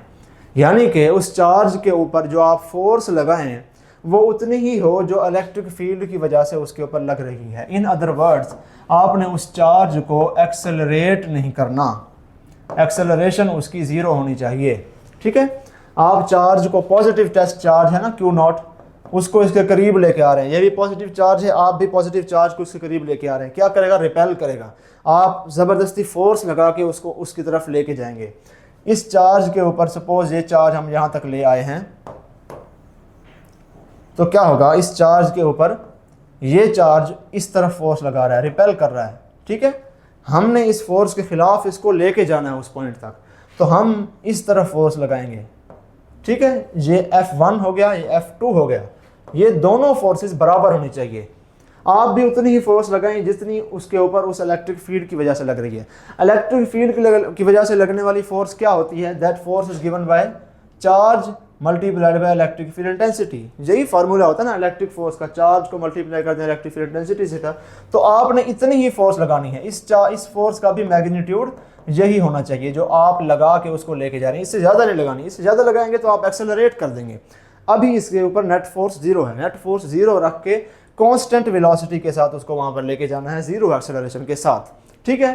यानी कि उस चार्ज के ऊपर जो आप फोर्स लगाएं वो उतनी ही हो जो इलेक्ट्रिक फील्ड की वजह से उसके ऊपर लग रही है। इन अदर वर्ड्स, आपने उस चार्ज को एक्सेलरेट नहीं करना, एक्सेलरेशन उसकी ज़ीरो होनी चाहिए। ठीक है, आप चार्ज को, पॉजिटिव टेस्ट चार्ज है ना क्यू नॉट, उसको इसके करीब लेके आ रहे हैं, ये भी पॉजिटिव चार्ज है, आप भी पॉजिटिव चार्ज को इसके करीब लेके आ रहे हैं, क्या करेगा, रिपेल करेगा। आप ज़बरदस्ती फोर्स लगा के उसको उसकी तरफ लेके जाएंगे। इस चार्ज के ऊपर सपोज ये चार्ज हम यहाँ तक ले आए हैं, तो क्या होगा, इस चार्ज के ऊपर ये चार्ज इस तरफ फोर्स लगा रहा है, रिपेल कर रहा है। ठीक है, हमने इस फोर्स के खिलाफ इसको लेके जाना है उस पॉइंट तक, तो हम इस तरफ फोर्स लगाएंगे। ठीक है, ये F1 हो गया, ये F2 हो गया, ये दोनों फोर्सेस बराबर होनी चाहिए। आप भी उतनी ही फोर्स लगाएं जितनी उसके ऊपर उस इलेक्ट्रिक फील्ड की वजह से लग रही है। इलेक्ट्रिक फील्ड की वजह से लगने वाली फोर्स क्या होती है, that force is given by charge multiplied by electric field intensity. यही फार्मूला होता है ना इलेक्ट्रिक फोर्स का, चार्ज को मल्टीप्लाई करते हैं इलेक्ट्रिक फील्ड इंटेंसिटी से था। तो आपने इतनी ही फोर्स लगानी है, इस फोर्स का भी मैग्नीट्यूड यही होना चाहिए जो आप लगा के उसको लेके जा रहे हैं। इससे ज़्यादा नहीं लगानी, इससे ज़्यादा लगाएंगे तो आप एक्सेलरेट कर देंगे। अभी इसके ऊपर नेट फोर्स जीरो है, नेट फोर्स जीरो रख के कांस्टेंट वेलोसिटी के साथ उसको वहां पर लेके जाना है, जीरो एक्सेलरेशन के साथ। ठीक है,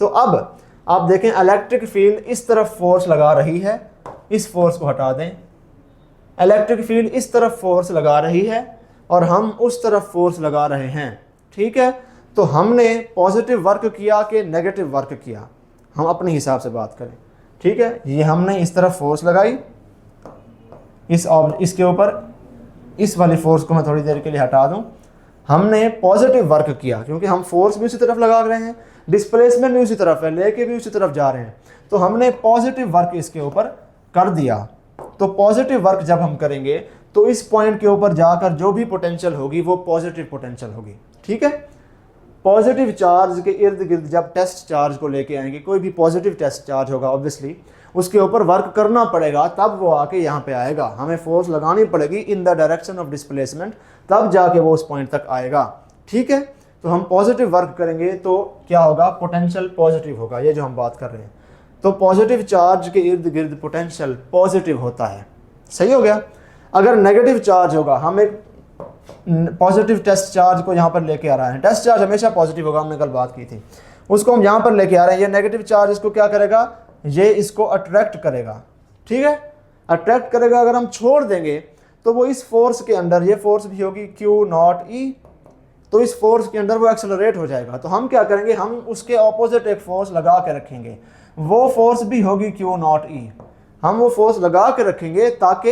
तो अब आप देखें इलेक्ट्रिक फील्ड इस तरफ फोर्स लगा रही है, इस फोर्स को हटा दें, इलेक्ट्रिक फील्ड इस तरफ फोर्स लगा रही है और हम उस तरफ फोर्स लगा रहे हैं। ठीक है, तो हमने पॉजिटिव वर्क किया कि नेगेटिव वर्क किया, हम अपने हिसाब से बात करें। ठीक है, ये हमने इस तरफ फोर्स लगाई, इसके ऊपर इस वाली फोर्स को मैं थोड़ी देर के लिए हटा दूं, हमने पॉजिटिव वर्क किया क्योंकि हम फोर्स भी उसी तरफ लगा रहे हैं, डिस्प्लेसमेंट भी उसी तरफ है, लेके भी उसी तरफ जा रहे हैं, तो हमने पॉजिटिव वर्क इसके ऊपर कर दिया। तो पॉजिटिव वर्क जब हम करेंगे तो इस पॉइंट के ऊपर जाकर जो भी पोटेंशियल होगी वो पॉजिटिव पोटेंशियल होगी। ठीक है, पॉजिटिव चार्ज के इर्द गिर्द जब टेस्ट चार्ज को लेके आएंगे, कोई भी पॉजिटिव टेस्ट चार्ज होगा ऑब्वियसली उसके ऊपर वर्क करना पड़ेगा, तब वो आके यहाँ पे आएगा, हमें फोर्स लगानी पड़ेगी in the direction of displacement, तब जाके वो उस पॉइंट तक आएगा। ठीक है, तो हम पॉजिटिव वर्क करेंगे तो क्या होगा, पोटेंशियल पॉजिटिव होगा, ये जो हम बात कर रहे हैं। तो पॉजिटिव चार्ज के इर्द गिर्द पोटेंशियल पॉजिटिव होता है। सही हो गया। अगर नेगेटिव चार्ज होगा, हम एक पॉजिटिव टेस्ट चार्ज को यहाँ पर लेके आ रहे हैं, टेस्ट चार्ज हमेशा पॉजिटिव होगा, हमने कल बात की थी, उसको हम यहाँ पर लेके आ रहे हैं, ये नेगेटिव चार्ज इसको क्या करेगा, ये इसको अट्रैक्ट करेगा। ठीक है, अट्रैक्ट करेगा। अगर हम छोड़ देंगे तो वो इस फोर्स के अंदर, ये फोर्स भी होगी Q नॉट E, तो इस फोर्स के अंदर वो एक्सेलरेट हो जाएगा। तो हम क्या करेंगे, हम उसके ऑपोजिट एक फोर्स लगा के रखेंगे, वो फोर्स भी होगी Q नॉट E। हम वो फोर्स लगा के रखेंगे ताकि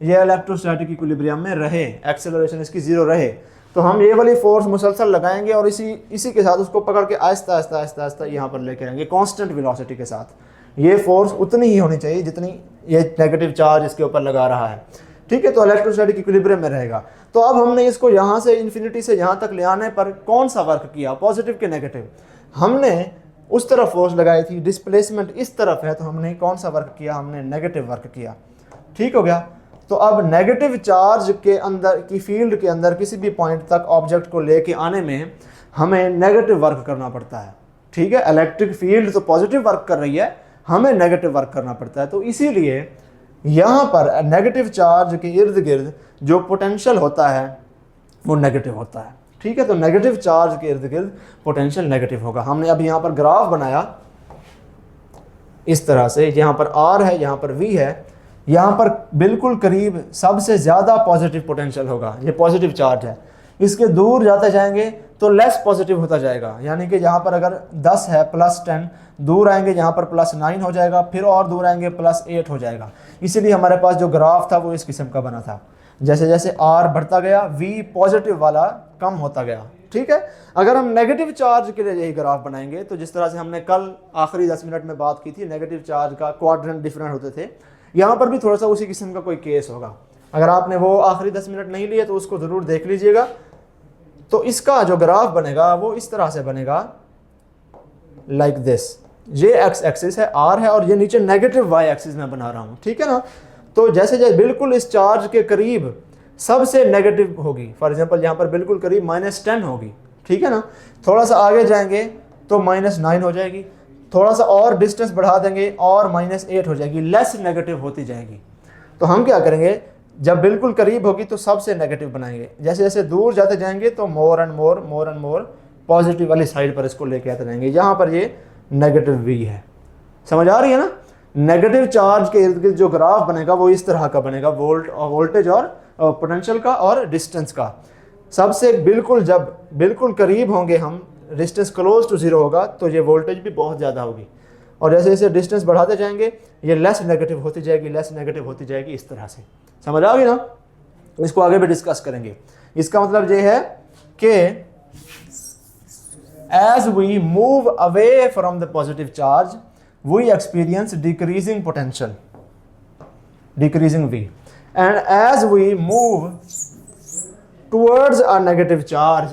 ये इलेक्ट्रोस्टैटिक इक्विलिब्रियम में रहे, एक्सेलरेशन इसकी जीरो रहे। तो हम ये वाली फोर्स मुसलसल लगाएंगे और इसी के साथ उसको पकड़ के आहिस्ता आहिस्ता आहिस्ता आहिस्ता यहाँ पर लेके आएंगे कांस्टेंट वेलोसिटी के साथ। ये फोर्स उतनी ही होनी चाहिए जितनी ये नेगेटिव चार्ज इसके ऊपर लगा रहा है। ठीक है, तो इलेक्ट्रोस्टैटिक इक्विलिब्रियम में रहेगा। तो अब हमने इसको यहाँ से इन्फिनिटी से यहाँ तक ले आने पर कौन सा वर्क किया, पॉजिटिव के नेगेटिव। हमने उस तरफ फोर्स लगाई थी, डिस्प्लेसमेंट इस तरफ है, तो हमने कौन सा वर्क किया, हमने नेगेटिव वर्क किया। ठीक हो गया। तो अब नेगेटिव चार्ज के अंदर की फील्ड के अंदर किसी भी पॉइंट तक ऑब्जेक्ट को लेके आने में हमें नेगेटिव वर्क करना पड़ता है। ठीक है, इलेक्ट्रिक फील्ड तो पॉजिटिव वर्क कर रही है, हमें नेगेटिव वर्क करना पड़ता है। तो इसीलिए यहाँ पर नेगेटिव चार्ज के इर्द गिर्द जो पोटेंशियल होता है वो नेगेटिव होता है। ठीक है, तो नेगेटिव चार्ज के इर्द गिर्द पोटेंशियल नेगेटिव होगा। हमने अब यहाँ पर ग्राफ बनाया इस तरह से, यहाँ पर R है, यहाँ पर V है, यहाँ पर बिल्कुल करीब सबसे ज़्यादा पॉजिटिव पोटेंशियल होगा, ये पॉजिटिव चार्ज है। इसके दूर जाते जाएंगे तो लेस पॉजिटिव होता जाएगा, यानी कि यहाँ पर अगर 10 है +10, दूर आएंगे यहाँ पर +9 हो जाएगा, फिर और दूर आएंगे +8 हो जाएगा। इसीलिए हमारे पास जो ग्राफ था वो इस किस्म का बना था। जैसे जैसे R बढ़ता गया V पॉजिटिव वाला कम होता गया। ठीक है, अगर हम नेगेटिव चार्ज के लिए यही ग्राफ बनाएंगे तो जिस तरह से हमने कल आखिरी 10 मिनट में बात की थी, नेगेटिव चार्ज का क्वाड्रेंट डिफरेंट होते थे, यहाँ पर भी थोड़ा सा उसी किस्म का कोई केस होगा। अगर आपने वो आखिरी 10 मिनट नहीं लिए तो उसको ज़रूर देख लीजिएगा। तो इसका जो ग्राफ बनेगा वो इस तरह से बनेगा, लाइक दिस। ये एक्स एक्सिस है, R है, और ये नीचे नेगेटिव वाई एक्सिस में बना रहा हूँ। ठीक है ना। तो जैसे जैसे बिल्कुल इस चार्ज के करीब सबसे नेगेटिव होगी, फॉर एग्जांपल यहाँ पर बिल्कुल करीब -10 होगी। ठीक है ना, थोड़ा सा आगे जाएंगे तो -9 हो जाएगी, थोड़ा सा और डिस्टेंस बढ़ा देंगे और -8 हो जाएगी, लेस नेगेटिव होती जाएगी। तो हम क्या करेंगे, जब बिल्कुल करीब होगी तो सबसे नेगेटिव बनाएंगे, जैसे जैसे दूर जाते जाएंगे तो मोर एंड मोर पॉजिटिव वाली साइड पर इसको लेके आते रहेंगे। यहाँ पर ये नेगेटिव V है, समझ आ रही है ना। नेगेटिव चार्ज के इर्द गिर्द जो ग्राफ बनेगा वो इस तरह का बनेगा, वोल्टेज और पोटेंशियल का और डिस्टेंस का। सबसे बिल्कुल जब बिल्कुल करीब होंगे हम, डिस्टेंस क्लोज टू 0 होगा तो ये वोल्टेज भी बहुत ज़्यादा होगी, और जैसे जैसे डिस्टेंस बढ़ाते जाएंगे ये लेस नेगेटिव होती जाएगी, लेस नेगेटिव होती जाएगी, इस तरह से। समझ आ गई ना। इसको आगे भी डिस्कस करेंगे। इसका मतलब ये है कि as we move away from the positive charge we experience decreasing potential, decreasing V, and as we move towards a negative charge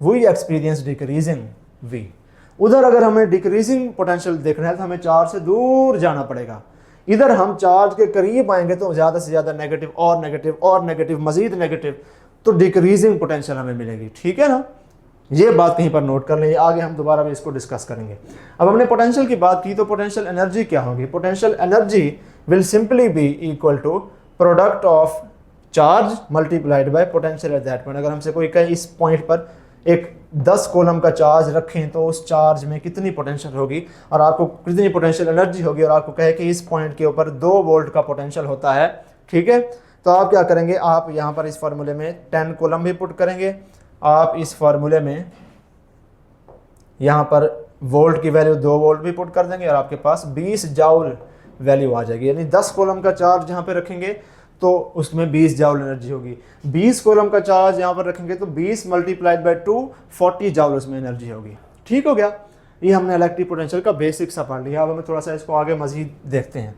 we experience decreasing V। उधर अगर हमें डिक्रीजिंग पोटेंशियल देखना है तो हमें चार्ज से दूर जाना पड़ेगा। इधर हम चार्ज के करीब आएंगे तो ज़्यादा से ज़्यादा नेगेटिव और नेगेटिव और नेगेटिव, मजीद नेगेटिव, तो डिक्रीजिंग पोटेंशियल हमें मिलेगी। ठीक है ना, ये बात कहीं पर नोट कर लें, आगे हम दोबारा भी इसको डिस्कस करेंगे। अब हमने पोटेंशियल की बात की तो पोटेंशियल एनर्जी क्या होगी। Potential energy will simply be equal to product of charge multiplied by potential at that point. अगर हमसे कोई कहे इस पॉइंट पर एक 10 कूलम का चार्ज रखें तो उस चार्ज में कितनी पोटेंशियल होगी और आपको कितनी पोटेंशियल एनर्जी होगी, और आपको कहे कि इस पॉइंट के ऊपर 2 वोल्ट का पोटेंशियल होता है। ठीक है, तो आप क्या करेंगे, आप यहाँ पर इस फार्मूले में 10 कूलम भी पुट करेंगे, आप इस फार्मूले में यहाँ पर वोल्ट की वैल्यू 2 वोल्ट भी पुट कर देंगे और आपके पास 20 जाउल वैल्यू आ जाएगी। यानी 10 कॉलम का चार्ज जहाँ पे रखेंगे तो उसमें 20 जाउल एनर्जी होगी। 20 कॉलम का चार्ज यहाँ पर रखेंगे तो 20 मल्टीप्लाइड बाय 2 40 जाउल उसमें एनर्जी होगी। ठीक हो गया, ये हमने इलेक्ट्रिक पोटेंशियल का बेसिक सा पढ़ लिया। अब हमें थोड़ा सा इसको आगे मजीद देखते हैं।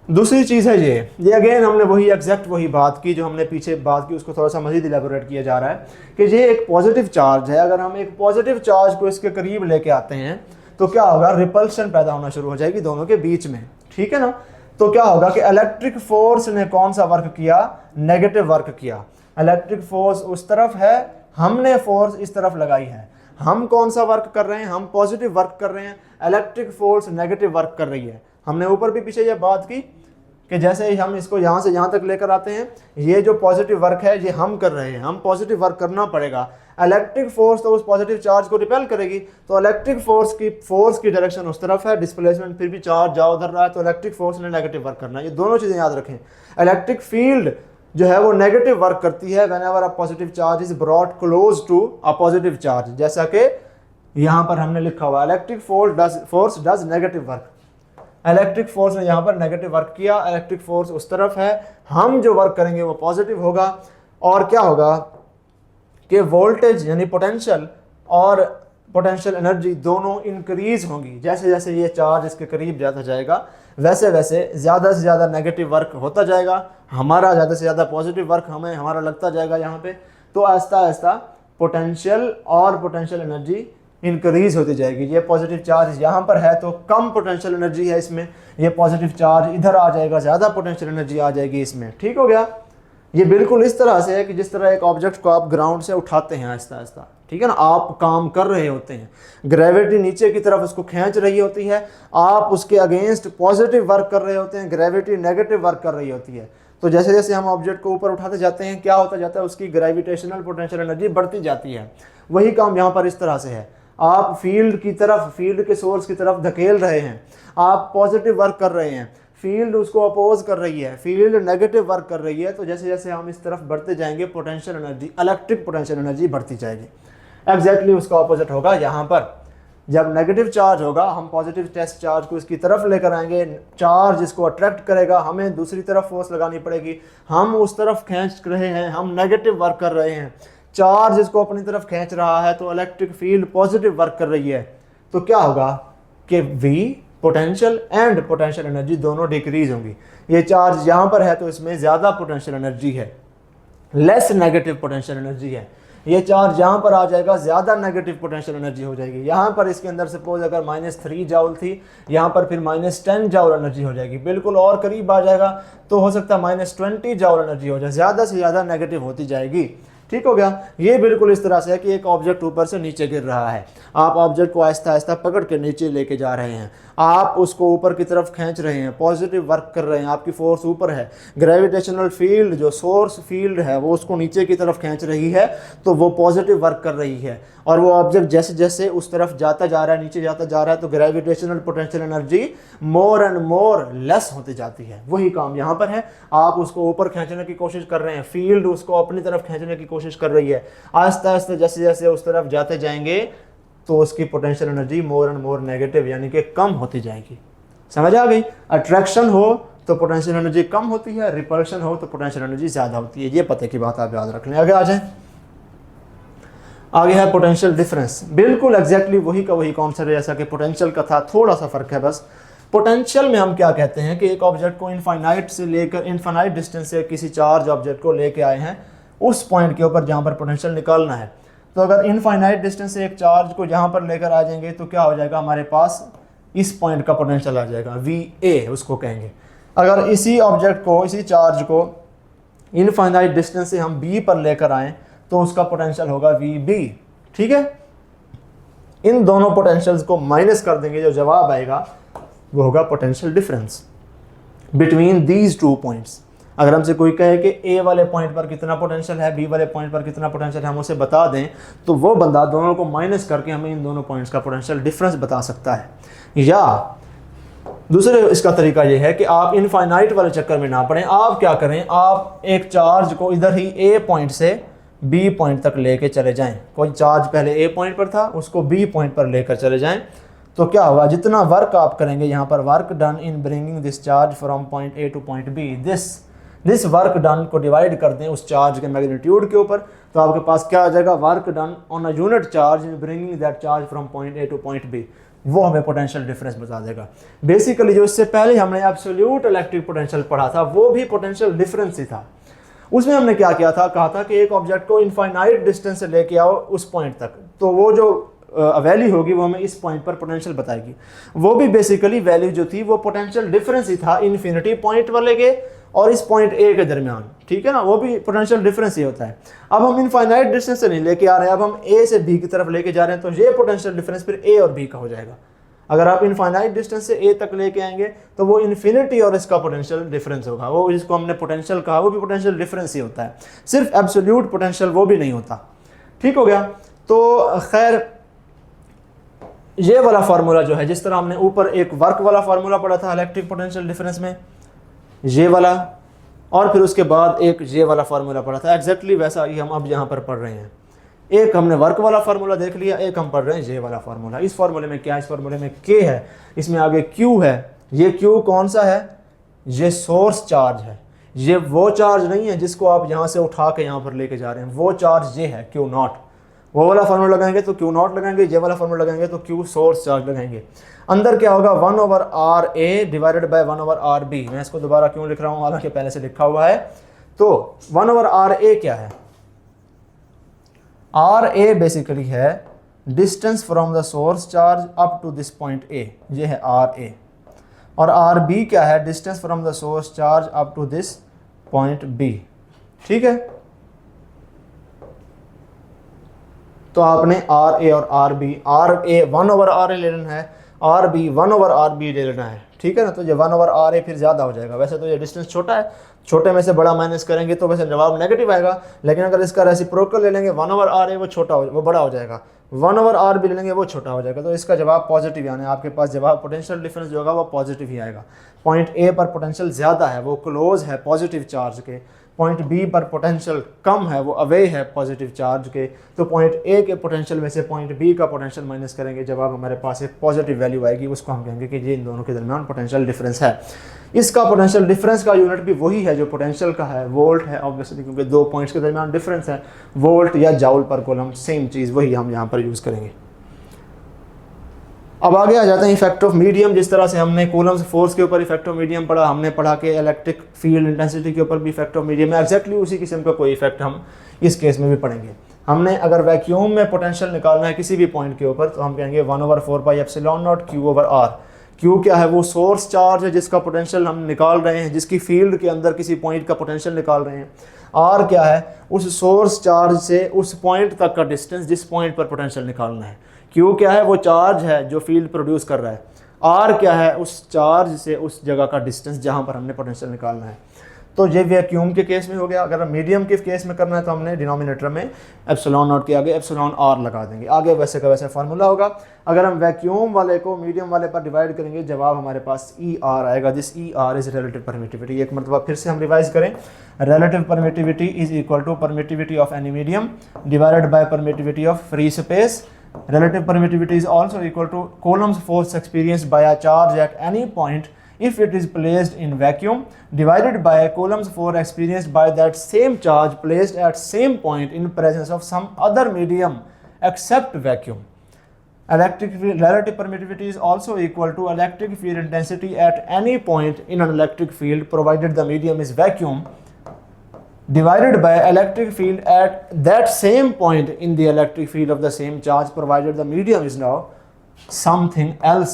दूसरी चीज़ है ये अगेन हमने वही एग्जैक्ट वही बात की जो हमने पीछे बात की, उसको थोड़ा सा मजीद इलेबोरेट किया जा रहा है कि ये एक पॉजिटिव चार्ज है। अगर हम एक पॉजिटिव चार्ज को इसके करीब लेके आते हैं तो क्या होगा, रिपल्शन पैदा होना शुरू हो जाएगी दोनों के बीच में। ठीक है ना, तो क्या होगा कि इलेक्ट्रिक फोर्स ने कौन सा वर्क किया, नेगेटिव वर्क किया। इलेक्ट्रिक फोर्स उस तरफ है, हमने फोर्स इस तरफ लगाई है। हम कौन सा वर्क कर रहे हैं, हम पॉजिटिव वर्क कर रहे हैं, इलेक्ट्रिक फोर्स नेगेटिव वर्क कर रही है। हमने ऊपर भी पीछे ये बात की कि जैसे ही हम इसको यहाँ से यहाँ तक लेकर आते हैं, ये जो पॉजिटिव वर्क है ये हम कर रहे हैं, हम पॉजिटिव वर्क करना पड़ेगा। इलेक्ट्रिक फोर्स तो उस पॉजिटिव चार्ज को रिपेल करेगी, तो इलेक्ट्रिक फोर्स की डायरेक्शन उस तरफ है, डिस्प्लेसमेंट फिर भी चार्ज जा उधर रहा है, तो इलेक्ट्रिक फोर्स ने नेगेटिव वर्क करना है। ये दोनों चीज़ें याद रखें। इलेक्ट्रिक फील्ड जो है वो नेगेटिव वर्क करती है whenever a positive charge is brought close to a positive charge, जैसा कि यहाँ पर हमने लिखा हुआ electric force does negative work. Electric force ने यहाँ पर नेगेटिव वर्क किया, इलेक्ट्रिक फोर्स उस तरफ है, हम जो वर्क करेंगे वो पॉजिटिव होगा। और क्या होगा कि वोल्टेज यानी पोटेंशियल और पोटेंशियल एनर्जी दोनों इंक्रीज होंगी। जैसे जैसे ये चार्ज इसके करीब जाता जाएगा वैसे वैसे ज़्यादा से ज़्यादा नेगेटिव वर्क होता जाएगा, हमारा ज़्यादा से ज़्यादा पॉजिटिव वर्क हमारा लगता जाएगा यहाँ पे। तो आहिस्ता आहिस्ता पोटेंशियल और पोटेंशियल एनर्जी इंक्रीज होती जाएगी। ये पॉजिटिव चार्ज यहाँ पर है तो कम पोटेंशियल एनर्जी है इसमें, ये पॉजिटिव चार्ज इधर आ जाएगा, ज़्यादा पोटेंशियल एनर्जी आ जाएगी इसमें। ठीक हो गया। ये बिल्कुल इस तरह से है कि जिस तरह एक ऑब्जेक्ट को आप ग्राउंड से उठाते हैं आहिस्ता आहिस्ता, ठीक है ना, आप काम कर रहे होते हैं, ग्रेविटी नीचे की तरफ उसको खींच रही होती है, आप उसके अगेंस्ट पॉजिटिव वर्क कर रहे होते हैं, ग्रेविटी नेगेटिव वर्क कर रही होती है। तो जैसे जैसे हम ऑब्जेक्ट को ऊपर उठाते जाते हैं क्या होता जाता है, उसकी ग्रेविटेशनल पोटेंशियल एनर्जी बढ़ती जाती है। वही काम यहाँ पर इस तरह से है, आप फील्ड की तरफ, फील्ड के सोर्स की तरफ धकेल रहे हैं, आप पॉजिटिव वर्क कर रहे हैं, फील्ड उसको अपोज कर रही है, फील्ड नेगेटिव वर्क कर रही है। तो जैसे जैसे हम इस तरफ बढ़ते जाएंगे potential energy, electric potential energy बढ़ती जाएगी। एग्जैक्टली उसका ऑपोजिट होगा यहाँ पर, जब नेगेटिव चार्ज होगा हम पॉजिटिव टेस्ट चार्ज को इसकी तरफ लेकर आएंगे, चार्ज इसको अट्रैक्ट करेगा, हमें दूसरी तरफ फोर्स लगानी पड़ेगी, हम उस तरफ खींच रहे हैं, हम नेगेटिव वर्क कर रहे हैं, चार्ज इसको अपनी तरफ खींच रहा है तो इलेक्ट्रिक फील्ड पॉजिटिव वर्क कर रही है। तो क्या होगा कि V potential and potential energy दोनों डिक्रीज होंगी। ये चार्ज यहाँ पर है तो इसमें ज़्यादा पोटेंशियल एनर्जी है, लेस नेगेटिव पोटेंशियल एनर्जी है। ये चार्ज यहाँ पर आ जाएगा, ज़्यादा नेगेटिव पोटेंशियल एनर्जी हो जाएगी। यहाँ पर इसके अंदर सपोज अगर -3 जॉल थी, यहाँ पर फिर -10 जॉल एनर्जी हो जाएगी, बिल्कुल और करीब आ जाएगा तो हो सकता है -20 जॉल एनर्जी हो जाए, ज़्यादा से ज़्यादा नेगेटिव होती जाएगी। ठीक हो गया। ये बिल्कुल इस तरह से है कि एक ऑब्जेक्ट ऊपर से नीचे गिर रहा है, आप ऑब्जेक्ट को आहिस्ता आहिस्ता पकड़ के नीचे लेके जा रहे हैं, आप उसको ऊपर की तरफ खींच रहे हैं, पॉजिटिव वर्क कर रहे हैं, आपकी फोर्स ऊपर है, ग्रेविटेशनल फील्ड जो सोर्स फील्ड है वो उसको नीचे की तरफ खींच रही है तो वो पॉजिटिव वर्क कर रही है। और वो ऑब्जेक्ट जैसे जैसे उस तरफ जाता जा रहा है, नीचे जाता जा रहा है, तो gravitational potential energy more and more less होती जाती है। वही काम यहाँ पर है, आप उसको ऊपर खींचने की कोशिश कर रहे हैं, फील्ड उसको अपनी तरफ खींचने की कोशिश कर रही है, आहिस्ता आहिस्ता जैसे जैसे उस तरफ जाते जाएंगे तो उसकी potential energy more and more negative यानी कि कम होती जाएगी। समझ आ गई। अट्रैक्शन हो तो पोटेंशियल एनर्जी कम होती है, रिपल्शन हो तो पोटेंशियल एनर्जी ज़्यादा होती है। ये पते की बात आप याद रख लें। आगे आ जाए। आगे है पोटेंशियल डिफरेंस। बिल्कुल एग्जैक्टली वही का वही कॉन्सेप्ट जैसा कि पोटेंशियल का था, थोड़ा सा फ़र्क है बस। पोटेंशियल में हम क्या कहते हैं कि एक ऑब्जेक्ट को इनफाइनाइट से लेकर इनफाइनाइट डिस्टेंस से किसी चार्ज ऑब्जेक्ट को लेके आए हैं उस पॉइंट के ऊपर जहाँ पर पोटेंशियल निकालना है। तो अगर इनफाइनाइट डिस्टेंस से एक चार्ज को यहाँ पर लेकर आ जाएंगे तो क्या हो जाएगा, हमारे पास इस पॉइंट का पोटेंशियल आ जाएगा, VA उसको कहेंगे। अगर इसी ऑब्जेक्ट को, इसी चार्ज को इनफाइनाइट डिस्टेंस से हम B पर लेकर आएँ तो उसका पोटेंशियल होगा VB। ठीक है। इन दोनों पोटेंशियल्स को माइनस कर देंगे, जो जवाब आएगा वो होगा potential difference between these two points. अगर हमसे कोई कहे कि A वाले पॉइंट पर कितना पोटेंशियल है, B वाले पॉइंट पर कितना पोटेंशियल है, हम उसे बता दें तो वो बंदा दोनों को माइनस करके हमें इन दोनों पॉइंट्स का पोटेंशियल डिफरेंस बता सकता है। या दूसरे इसका तरीका ये है कि आप इनफाइनाइट वाले चक्कर में ना पड़ें, आप क्या करें, आप एक चार्ज को इधर ही A पॉइंट से B पॉइंट तक लेके चले जाएं। कोई चार्ज पहले A पॉइंट पर था, उसको B पॉइंट पर लेकर चले जाएं तो क्या होगा, जितना वर्क आप करेंगे यहाँ पर, work done in bringing this charge from point A two point B, this work done को डिवाइड कर दें उस चार्ज के मैग्नीट्यूड के ऊपर, तो आपके पास क्या आ जाएगा, work done on a unit charge in bringing that charge from point A two point B। वो हमें पोटेंशियल डिफरेंस बता देगा। बेसिकली जो इससे पहले हमने एब्सोल्यूट इलेक्ट्रिक पोटेंशियल पढ़ा था वो भी पोटेंशियल डिफरेंस ही था। उसमें हमने क्या किया था, कहा था कि एक ऑब्जेक्ट को इनफाइनाइट डिस्टेंस से लेके आओ उस पॉइंट तक, तो वो जो वैल्यू होगी वो हमें इस पॉइंट पर पोटेंशियल बताएगी। वो भी बेसिकली वैल्यू जो थी वो पोटेंशियल डिफरेंस ही था इन्फिनिटी पॉइंट वाले के और इस पॉइंट A के दरमियान। ठीक है ना, वो भी पोटेंशियल डिफरेंस ही होता है। अब हम इनफाइनाइट डिस्टेंस से नहीं लेके आ रहे हैं, अब हम A से B की तरफ लेके जा रहे हैं, तो ये पोटेंशियल डिफरेंस फिर A और B का हो जाएगा। अगर आप इनफाइनाइट डिस्टेंस से A तक लेके आएंगे तो वो इन्फिनिटी और इसका पोटेंशियल डिफरेंस होगा। वो जिसको हमने पोटेंशियल कहा वो भी पोटेंशियल डिफरेंस ही होता है, सिर्फ एब्सोल्यूट पोटेंशियल वो भी नहीं होता। ठीक हो गया। तो खैर ये वाला फार्मूला जो है, जिस तरह हमने ऊपर एक वर्क वाला फार्मूला पढ़ा था इलेक्ट्रिक पोटेंशियल डिफरेंस में, ये वाला, और फिर उसके बाद एक ये वाला फार्मूला पढ़ा था, एग्जैक्टली वैसा ही हम अब यहाँ पर पढ़ रहे हैं। एक हमने वर्क वाला फार्मूला देख लिया, एक हम पढ़ रहे हैं ये वाला फार्मूला। इस फार्मूले में क्या, इस फार्मूले में K है, इसमें आगे Q है। ये Q कौन सा है, ये सोर्स चार्ज है। ये वो चार्ज नहीं है जिसको आप यहाँ से उठा के यहाँ पर लेके जा रहे हैं, वो चार्ज ये है Q0। वो वाला फार्मूला लगाएंगे तो Q0 लगाएंगे, ये वाला फार्मूला लगाएंगे तो Q सोर्स चार्ज लगाएंगे। अंदर क्या होगा, 1/RA डिवाइडेड बाय 1/RB। मैं इसको दोबारा क्यों लिख रहा हूँ, हालांकि पहले से लिखा हुआ है। तो 1/RA क्या है, RA बेसिकली है distance from the source charge up to this point A, ये है आर ए, और आर बी क्या है, distance from the source charge up to this point B. ठीक है, तो आपने आर ए और आर ए 1/RA ले लेना है, आर बी 1/RB ले लेना है। ठीक है ना, तो ये 1/RA फिर ज़्यादा हो जाएगा। वैसे तो ये डिस्टेंस छोटा है, छोटे में से बड़ा माइनस करेंगे तो वैसे जवाब नेगेटिव आएगा, लेकिन अगर इसका रेसिप्रोकल ले लेंगे 1/RA वो बड़ा हो जाएगा, 1/RB ले लेंगे वो छोटा हो जाएगा, तो इसका जवाब पॉजिटिव आना है। आपके पास जवाब पोटेंशियल डिफरेंस जो होगा वो पॉजिटिव ही आएगा। पॉइंट ए पर पोटेंशियल ज़्यादा है, वो क्लोज है पॉजिटिव चार्ज के, पॉइंट बी पर पोटेंशियल कम है, वो अवे है पॉजिटिव चार्ज के, तो पॉइंट ए के पोटेंशियल में से पॉइंट बी का पोटेंशियल माइनस करेंगे, जवाब हमारे पास एक पॉजिटिव वैल्यू आएगी, उसको हम कहेंगे कि ये इन दोनों के दरमियान पोटेंशियल डिफरेंस है। इसका पोटेंशियल डिफरेंस का यूनिट भी वही है जो पोटेंशियल का है, वोल्ट है ऑब्वियसली, क्योंकि दो पॉइंट्स के दरमियान डिफरेंस है, वोल्ट या जाउल पर कूलम सेम चीज़, वही हम यहाँ पर यूज़ करेंगे। अब आगे आ जाते हैं इफेक्ट ऑफ मीडियम। जिस तरह से हमने कूलम्स फोर्स के ऊपर इफेक्ट ऑफ मीडियम पढ़ा, हमने पढ़ा कि इलेक्ट्रिक फील्ड इंटेंसिटी के ऊपर भी इफेक्ट ऑफ मीडियम है, एक्जैक्टली उसी किस्म का कोई इफेक्ट हम इस केस में भी पढ़ेंगे। हमने अगर वैक्यूम में पोटेंशियल निकालना है किसी भी पॉइंट के ऊपर, तो हम कहेंगे 1/4πε0 Q/R। Q क्या है, वो सोर्स चार्ज है जिसका पोटेंशियल हम निकाल रहे हैं, जिसकी फील्ड के अंदर किसी पॉइंट का पोटेंशियल निकाल रहे हैं। R क्या है, उस सोर्स चार्ज से उस पॉइंट तक का डिस्टेंस जिस पॉइंट पर पोटेंशियल निकालना है। Q क्या है, वो चार्ज है जो फील्ड प्रोड्यूस कर रहा है। R क्या है, उस चार्ज से उस जगह का डिस्टेंस जहाँ पर हमने पोटेंशियल निकालना है। तो ये वैक्यूम के केस में हो गया। अगर मीडियम के केस में करना है तो हमने डिनोमिनेटर में ε0 के आगे ε0r लगा देंगे, आगे वैसे का वैसे फार्मूला होगा। अगर हम वैक्यूम वाले को मीडियम वाले पर डिवाइड करेंगे, जवाब हमारे पास ER आएगा। This ER is relative permittivity. एक मरतबा फिर से हम रिवाइज करें, relative permittivity is equal to permittivity of any medium divided by permittivity of free space. Relative permittivity is also equal to Coulomb's force experienced by a charge at any point if it is placed in vacuum divided by Coulomb's force experienced by that same charge placed at same point in presence of some other medium except vacuum. Relative permittivity is also equal to electric field intensity at any point in an electric field provided the medium is vacuum divided by electric field at that same point in the electric field of the same charge provided the medium is now something else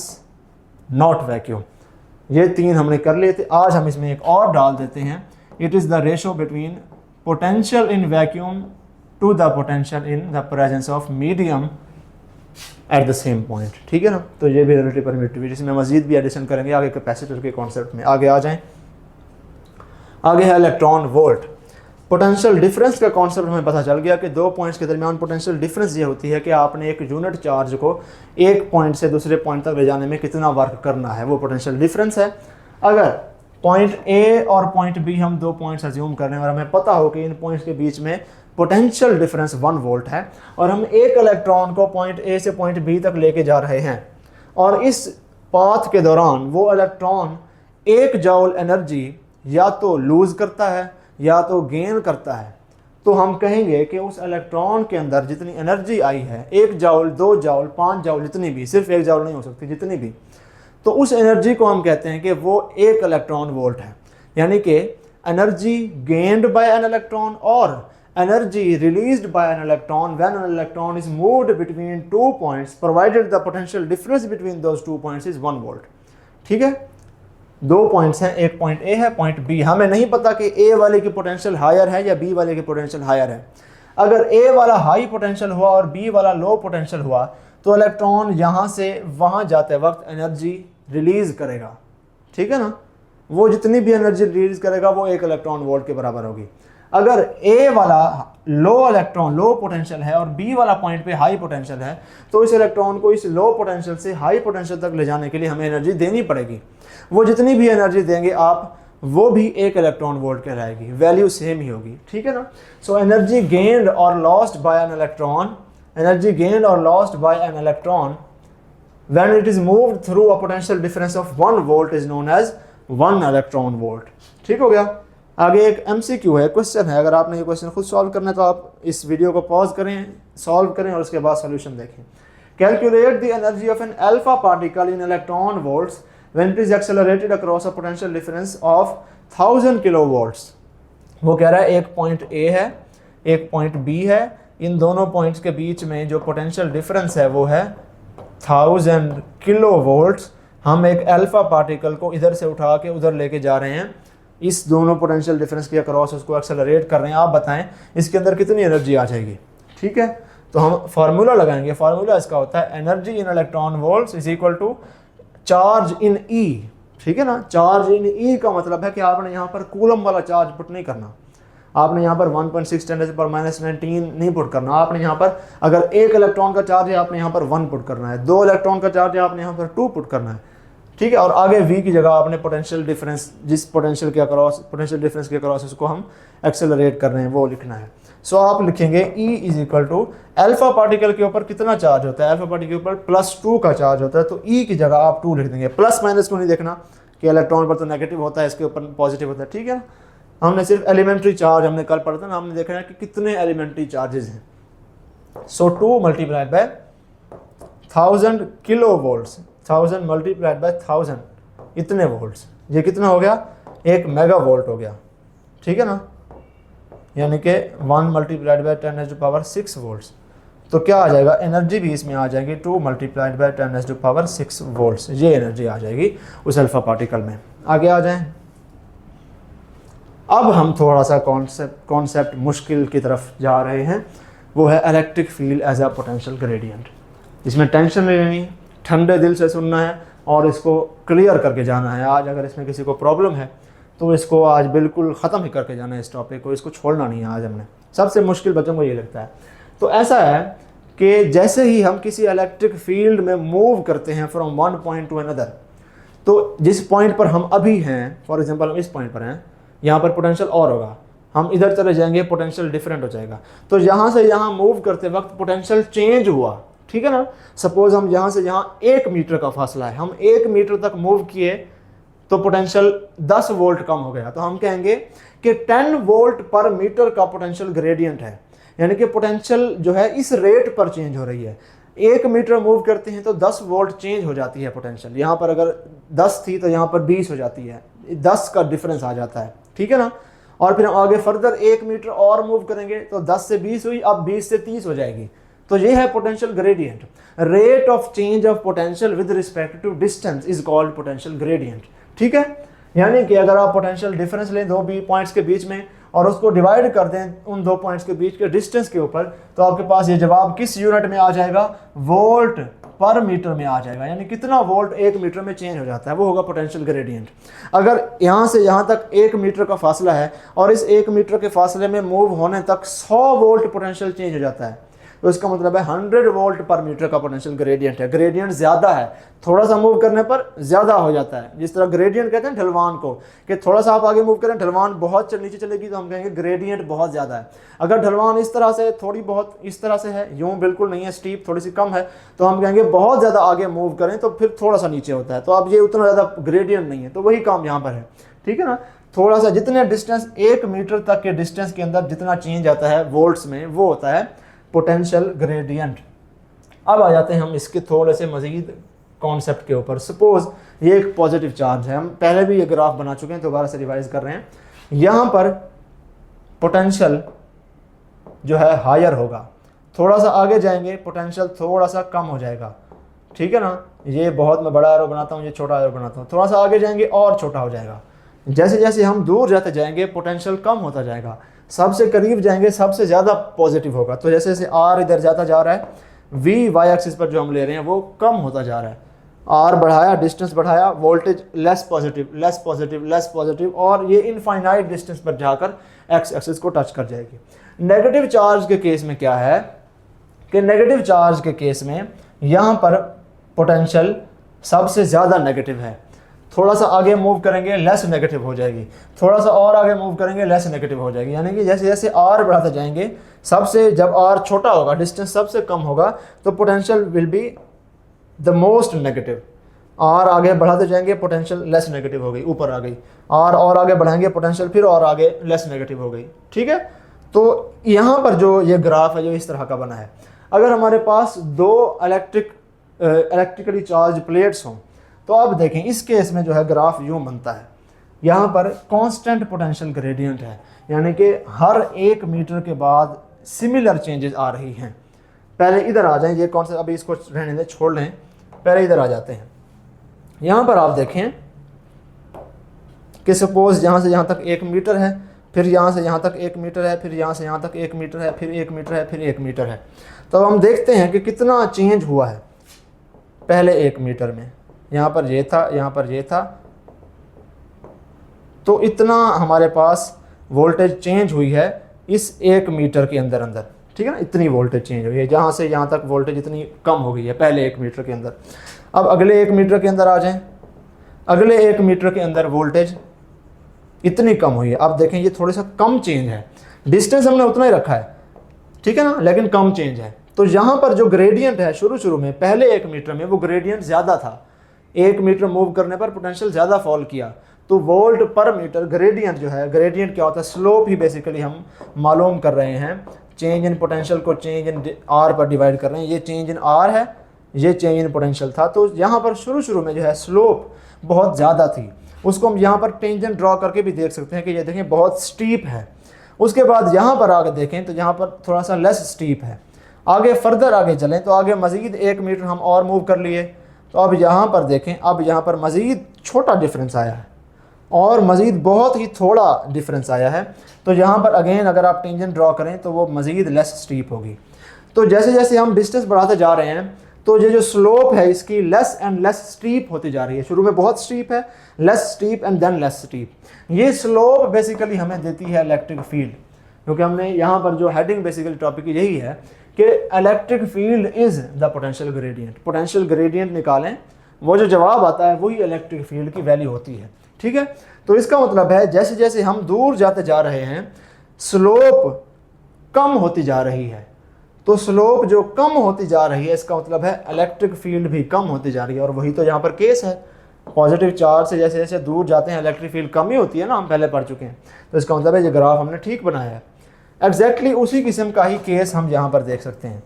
not vacuum। ये तीन हमने कर लिए थे। आज हम इसमें एक और डाल देते हैं, it is the ratio between potential in vacuum to the potential in the presence of medium at the same point। ठीक है ना, तो ये भी relative permittivity, इसमें मजीद भी एडिशन करेंगे आगे कैपेसिटर के कॉन्सेप्ट में। आगे आ जाएं, आगे है इलेक्ट्रॉन वोल्ट। पोटेंशियल डिफरेंस का कॉन्सेप्ट हमें पता चल गया कि दो पॉइंट्स के दरमियान पोटेंशियल डिफरेंस ये होती है कि आपने एक यूनिट चार्ज को एक पॉइंट से दूसरे पॉइंट तक ले जाने में कितना वर्क करना है, वो पोटेंशियल डिफरेंस है। अगर पॉइंट ए और पॉइंट बी हम दो पॉइंट्स अज्यूम कर रहे हैं और हमें पता हो कि इन पॉइंट्स के बीच में पोटेंशियल डिफरेंस 1 वोल्ट है और हम एक इलेक्ट्रॉन को पॉइंट ए से पॉइंट बी तक लेके जा रहे हैं और इस पाथ के दौरान वो इलेक्ट्रॉन 1 जॉल एनर्जी या तो लूज़ करता है या तो गेन करता है, तो हम कहेंगे कि उस इलेक्ट्रॉन के अंदर जितनी एनर्जी आई है, 1 जॉल 2 जॉल 5 जॉल जितनी भी, सिर्फ 1 जॉल नहीं हो सकती, जितनी भी, तो उस एनर्जी को हम कहते हैं कि वो 1 इलेक्ट्रॉन वोल्ट है। यानी कि energy gained by an electron और energy released by an electron when an electron is moved between 2 points provided the potential difference between those 2 points is 1 volt. ठीक है, दो पॉइंट्स हैं, एक पॉइंट ए है, पॉइंट बी। हमें नहीं पता कि ए वाले की पोटेंशियल हायर है या बी वाले की पोटेंशियल हायर है। अगर ए वाला हाई पोटेंशियल हुआ और बी वाला लो पोटेंशियल हुआ तो इलेक्ट्रॉन यहाँ से वहाँ जाते वक्त एनर्जी रिलीज़ करेगा। ठीक है ना, वो जितनी भी एनर्जी रिलीज करेगा वो 1 इलेक्ट्रॉन वोल्ट के बराबर होगी। अगर ए वाला लो पोटेंशियल है और बी वाला पॉइंट पे हाई पोटेंशियल है तो इस इलेक्ट्रॉन को इस लो पोटेंशियल से हाई पोटेंशियल तक ले जाने के लिए हमें एनर्जी देनी पड़ेगी। वो जितनी भी एनर्जी देंगे आप, वो भी 1 इलेक्ट्रॉन वोल्ट कहलाएगी, वैल्यू सेम ही होगी। ठीक है ना, सो एनर्जी गेन्ड और lost by an electron when it is moved through a potential difference of 1 volt is known as 1 electron volt। ठीक हो गया। आगे एक MCQ है, क्वेश्चन है। अगर आपने ये क्वेश्चन खुद सॉल्व करना है तो आप इस वीडियो को पॉज करें, सॉल्व करें और उसके बाद सॉल्यूशन देखें। Calculate the energy of an alpha particle in electron volts when it is accelerated across a potential difference of 1000 kilovolts. वो कह रहा है एक पॉइंट ए है, एक पॉइंट बी है, इन दोनों पॉइंट्स के बीच में जो पोटेंशियल डिफरेंस है वो है 1000 किलो वोल्ट्स। हम एक अल्फा पार्टिकल को इधर से उठा के उधर लेके जा रहे हैं, इस दोनों पोटेंशियल डिफरेंस के अक्रॉस उसको एक्सेलरेट कर रहे हैं। आप बताएं इसके अंदर कितनी एनर्जी आ जाएगी। ठीक है, तो हम फार्मूला लगाएंगे। फार्मूला इसका होता है energy in electron volts is equal to charge in e. ठीक है ना, चार्ज इन ई का मतलब है कि आपने यहाँ पर कूलम वाला चार्ज पुट नहीं करना, आपने यहाँ पर 1.6 ×10⁻⁻19 नहीं पुट करना। आपने यहाँ पर अगर 1 इलेक्ट्रॉन का चार्ज है आपने यहाँ पर 1 पुट करना है, 2 इलेक्ट्रॉन का चार्ज है आपने यहाँ पर 2 पुट करना है। ठीक है, और आगे v की जगह आपने पोटेंशियल डिफरेंस, जिस पोटेंशियल के अक्रॉस पोटेंशियल डिफरेंस के अक्रॉस उसको हम एक्सेलरेट कर रहे हैं वो लिखना है। सो आप लिखेंगे E is equal to alpha particle के ऊपर कितना चार्ज होता है, अल्फा पार्टिकल के ऊपर +2 का चार्ज होता है, तो E की जगह आप 2 लिख देंगे। प्लस माइनस को नहीं देखना कि इलेक्ट्रॉन पर तो नेगेटिव होता है, इसके ऊपर पॉजिटिव होता है। ठीक है, हमने सिर्फ एलिमेंट्री चार्ज हमने कल पढ़ा था ना, हमने देखा है कि कितने एलिमेंट्री चार्जेस हैं। सो 2 multiplied by 1000 kilo volts, 1000 multiplied by 1000 इतने वोल्ट्स, ये कितना हो गया, 1 मेगा वोल्ट हो गया। ठीक है ना, यानी कि 1 मल्टीप्लाइड बाय 10⁻6 वोल्ट्स। तो क्या आ जाएगा, एनर्जी भी इसमें आ जाएगी 2 मल्टीप्लाइड बाय 10⁻6 वोल्ट्स, ये एनर्जी आ जाएगी उस अल्फा पार्टिकल में। आगे आ जाएं, अब हम थोड़ा सा कॉन्सेप्ट मुश्किल की तरफ जा रहे हैं, वो है electric field as a potential gradient. इसमें टेंशन नहीं लेनी, ठंडे दिल से सुनना है और इसको क्लियर करके जाना है। आज अगर इसमें किसी को प्रॉब्लम है तो इसको आज बिल्कुल ख़त्म ही करके जाना है इस टॉपिक को, इसको छोड़ना नहीं है आज हमने। सबसे मुश्किल बच्चों को ये लगता है। तो ऐसा है कि जैसे ही हम किसी इलेक्ट्रिक फील्ड में मूव करते हैं from one point two another, तो जिस पॉइंट पर हम अभी हैं, फॉर एग्जांपल हम इस पॉइंट पर हैं, यहाँ पर पोटेंशियल और होगा, हम इधर चले जाएंगे पोटेंशियल डिफरेंट हो जाएगा। तो यहाँ से यहाँ मूव करते वक्त पोटेंशियल चेंज हुआ। ठीक है ना, सपोज हम यहाँ से यहाँ 1 मीटर का फासला है, हम 1 मीटर तक मूव किए तो पोटेंशियल 10 वोल्ट कम हो गया, तो हम कहेंगे कि 10 वोल्ट पर मीटर का पोटेंशियल ग्रेडियंट है। यानी कि पोटेंशियल जो है इस रेट पर चेंज हो रही है। 1 मीटर मूव करते हैं तो 10 वोल्ट चेंज हो जाती है पोटेंशियल। यहाँ पर अगर 10 थी तो यहाँ पर 20 हो जाती है, 10 का डिफरेंस आ जाता है। ठीक है ना, और फिर हम आगे फर्दर 1 मीटर और मूव करेंगे तो 10 से 20 हुई, अब 20 से 30 हो जाएगी। तो ये है potential gradient. Rate of change of potential with respect to distance is called potential gradient. ठीक है, यानी कि अगर आप पोटेंशियल डिफरेंस लें 2 पॉइंट्स के बीच में और उसको डिवाइड कर दें उन 2 पॉइंट्स के बीच के डिस्टेंस के ऊपर, तो आपके पास ये जवाब किस यूनिट में आ जाएगा, वोल्ट पर मीटर में आ जाएगा। यानी कितना वोल्ट 1 मीटर में चेंज हो जाता है, वो होगा पोटेंशियल ग्रेडियंट। अगर यहाँ से यहाँ तक 1 मीटर का फासला है और इस 1 मीटर के फासले में मूव होने तक 100 वोल्ट पोटेंशियल चेंज हो जाता है, तो इसका मतलब है 100 वोल्ट पर मीटर का पोटेंशियल ग्रेडियंट है। ग्रेडियंट ज़्यादा है, थोड़ा सा मूव करने पर ज़्यादा हो जाता है। जिस तरह ग्रेडियंट कहते हैं ढलवान को, कि थोड़ा सा आप आगे मूव करें ढलवान बहुत नीचे चलेगी तो हम कहेंगे ग्रेडियंट बहुत ज़्यादा है। अगर ढलवान इस तरह से थोड़ी बहुत इस तरह से है, यूँ बिल्कुल नहीं है, स्टीप थोड़ी सी कम है, तो हम कहेंगे बहुत ज़्यादा आगे मूव करें तो फिर थोड़ा सा नीचे होता है। तो अब ये उतना ज़्यादा ग्रेडियंट नहीं है, तो वही काम यहाँ पर है। ठीक है ना, थोड़ा सा जितने डिस्टेंस 1 मीटर तक के डिस्टेंस के अंदर जितना चेंज आता है वोल्ट्स में, वो होता है पोटेंशियल ग्रेडियंट। अब आ जाते हैं हम इसके थोड़े से मज़ीद कॉन्सेप्ट के ऊपर। सपोज ये एक पॉजिटिव चार्ज है, हम पहले भी ये ग्राफ बना चुके हैं, दोबारा से रिवाइज कर रहे हैं। यहाँ पर पोटेंशियल जो है हायर होगा, थोड़ा सा आगे जाएंगे पोटेंशियल थोड़ा सा कम हो जाएगा। ठीक है ना, ये बहुत मैं बड़ा एरो बनाता हूँ, ये छोटा एरो बनाता हूँ, थोड़ा सा आगे जाएंगे और छोटा हो जाएगा। जैसे जैसे हम दूर जाते जाएंगे पोटेंशियल कम होता जाएगा, सबसे करीब जाएंगे सबसे ज़्यादा पॉजिटिव होगा। तो जैसे जैसे आर इधर जाता जा रहा है, वी वाई एक्सिस पर जो हम ले रहे हैं वो कम होता जा रहा है। आर बढ़ाया, डिस्टेंस बढ़ाया, voltage less positive less positive less positive, और ये इनफाइनाइट डिस्टेंस पर जाकर एक्स एक्सिस को टच कर जाएगी। नेगेटिव चार्ज के केस में क्या है कि नेगेटिव चार्ज के केस में यहाँ पर पोटेंशियल सबसे ज़्यादा नेगेटिव है। थोड़ा सा आगे मूव करेंगे लेस नेगेटिव हो जाएगी, थोड़ा सा और आगे मूव करेंगे लेस नेगेटिव हो जाएगी। यानी कि जैसे जैसे आर बढ़ाते जाएंगे, सबसे जब आर छोटा होगा, डिस्टेंस सबसे कम होगा, तो potential will be the most negative. R आगे बढ़ाते जाएंगे पोटेंशियल लेस नेगेटिव हो गई, ऊपर आ गई। आर और आगे बढ़ाएंगे पोटेंशियल फिर और आगे लेस नेगेटिव हो गई। ठीक है, तो यहाँ पर जो ये ग्राफ है जो इस तरह का बना है, अगर हमारे पास 2 इलेक्ट्रिकली चार्ज प्लेट्स हों, तो अब देखें इस केस में जो है ग्राफ यूँ बनता है। यहाँ पर कांस्टेंट पोटेंशियल ग्रेडियंट है, यानी कि हर 1 मीटर के बाद सिमिलर चेंजेस आ रही हैं। पहले इधर आ जाएं, ये कौन सा, अभी इसको रहने दें, छोड़ लें, पहले इधर आ जाते हैं। यहाँ पर आप देखें कि सपोज यहाँ से यहाँ तक 1 मीटर है, फिर यहाँ से यहाँ तक 1 मीटर है, फिर यहाँ से यहाँ तक 1 मीटर है, फिर 1 मीटर है, फिर 1 मीटर है। तो हम देखते हैं कि कितना चेंज हुआ है पहले 1 मीटर में। यहाँ पर ये था, यहाँ पर ये था, तो इतना हमारे पास वोल्टेज चेंज हुई है इस 1 मीटर के अंदर अंदर, ठीक है ना, इतनी वोल्टेज चेंज हुई है, जहाँ से यहाँ तक वोल्टेज इतनी कम हो गई है पहले 1 मीटर के अंदर। अब अगले 1 मीटर के अंदर आ जाएं, अगले 1 मीटर के अंदर वोल्टेज इतनी कम हुई है। अब देखें ये थोड़ा सा कम चेंज है, डिस्टेंस हमने उतना ही रखा है, ठीक है ना, लेकिन कम चेंज है। तो यहाँ पर जो ग्रेडियंट है शुरू में पहले 1 मीटर में वो ग्रेडियंट ज़्यादा था, 1 मीटर मूव करने पर पोटेंशियल ज़्यादा फॉल किया, तो वोल्ट पर मीटर ग्रेडियंट जो है, ग्रेडियंट क्या होता है, स्लोप ही बेसिकली हम मालूम कर रहे हैं। चेंज इन पोटेंशियल को चेंज इन आर पर डिवाइड कर रहे हैं, ये चेंज इन आर है, ये चेंज इन पोटेंशियल था। तो यहाँ पर शुरू में जो है स्लोप बहुत ज़्यादा थी, उसको हम यहाँ पर टेंजेंट ड्रॉ करके भी देख सकते हैं कि ये देखें बहुत स्टीप है। उसके बाद यहाँ पर आगे देखें तो यहाँ पर थोड़ा सा लेस स्टीप है। आगे फर्दर आगे चलें तो आगे मज़ीद 1 मीटर हम और मूव कर लिए, तो अब यहाँ पर देखें, अब यहाँ पर मज़ीद छोटा डिफरेंस आया है और मज़ीद बहुत ही थोड़ा डिफरेंस आया है। तो यहाँ पर अगेन अगर आप टेंजेंट ड्रॉ करें तो वो मज़ीद लेस स्टीप होगी। तो जैसे जैसे हम डिस्टेंस बढ़ाते जा रहे हैं तो ये जो स्लोप है इसकी लेस एंड लेस स्टीप होती जा रही है। शुरू में बहुत स्टीप है, less steep and than less steep. ये स्लोप बेसिकली हमें देती है इलेक्ट्रिक फील्ड, क्योंकि हमने यहाँ पर जो हेडिंग बेसिकली टॉपिक यही है कि electric field is the potential gradient. Potential gradient निकालें, वो जो जवाब आता है वही इलेक्ट्रिक फील्ड की वैल्यू होती है, ठीक है। तो इसका मतलब है जैसे जैसे हम दूर जाते जा रहे हैं स्लोप कम होती जा रही है। तो स्लोप जो कम होती जा रही है इसका मतलब है इलेक्ट्रिक फील्ड भी कम होती जा रही है, और वही तो यहाँ पर केस है। पॉजिटिव चार्ज से जैसे जैसे दूर जाते हैं इलेक्ट्रिक फील्ड कम ही होती है ना, हम पहले पढ़ चुके हैं। तो इसका मतलब है ये ग्राफ हमने ठीक बनाया है। एग्जैक्टली उसी किस्म का ही केस हम यहाँ पर देख सकते हैं।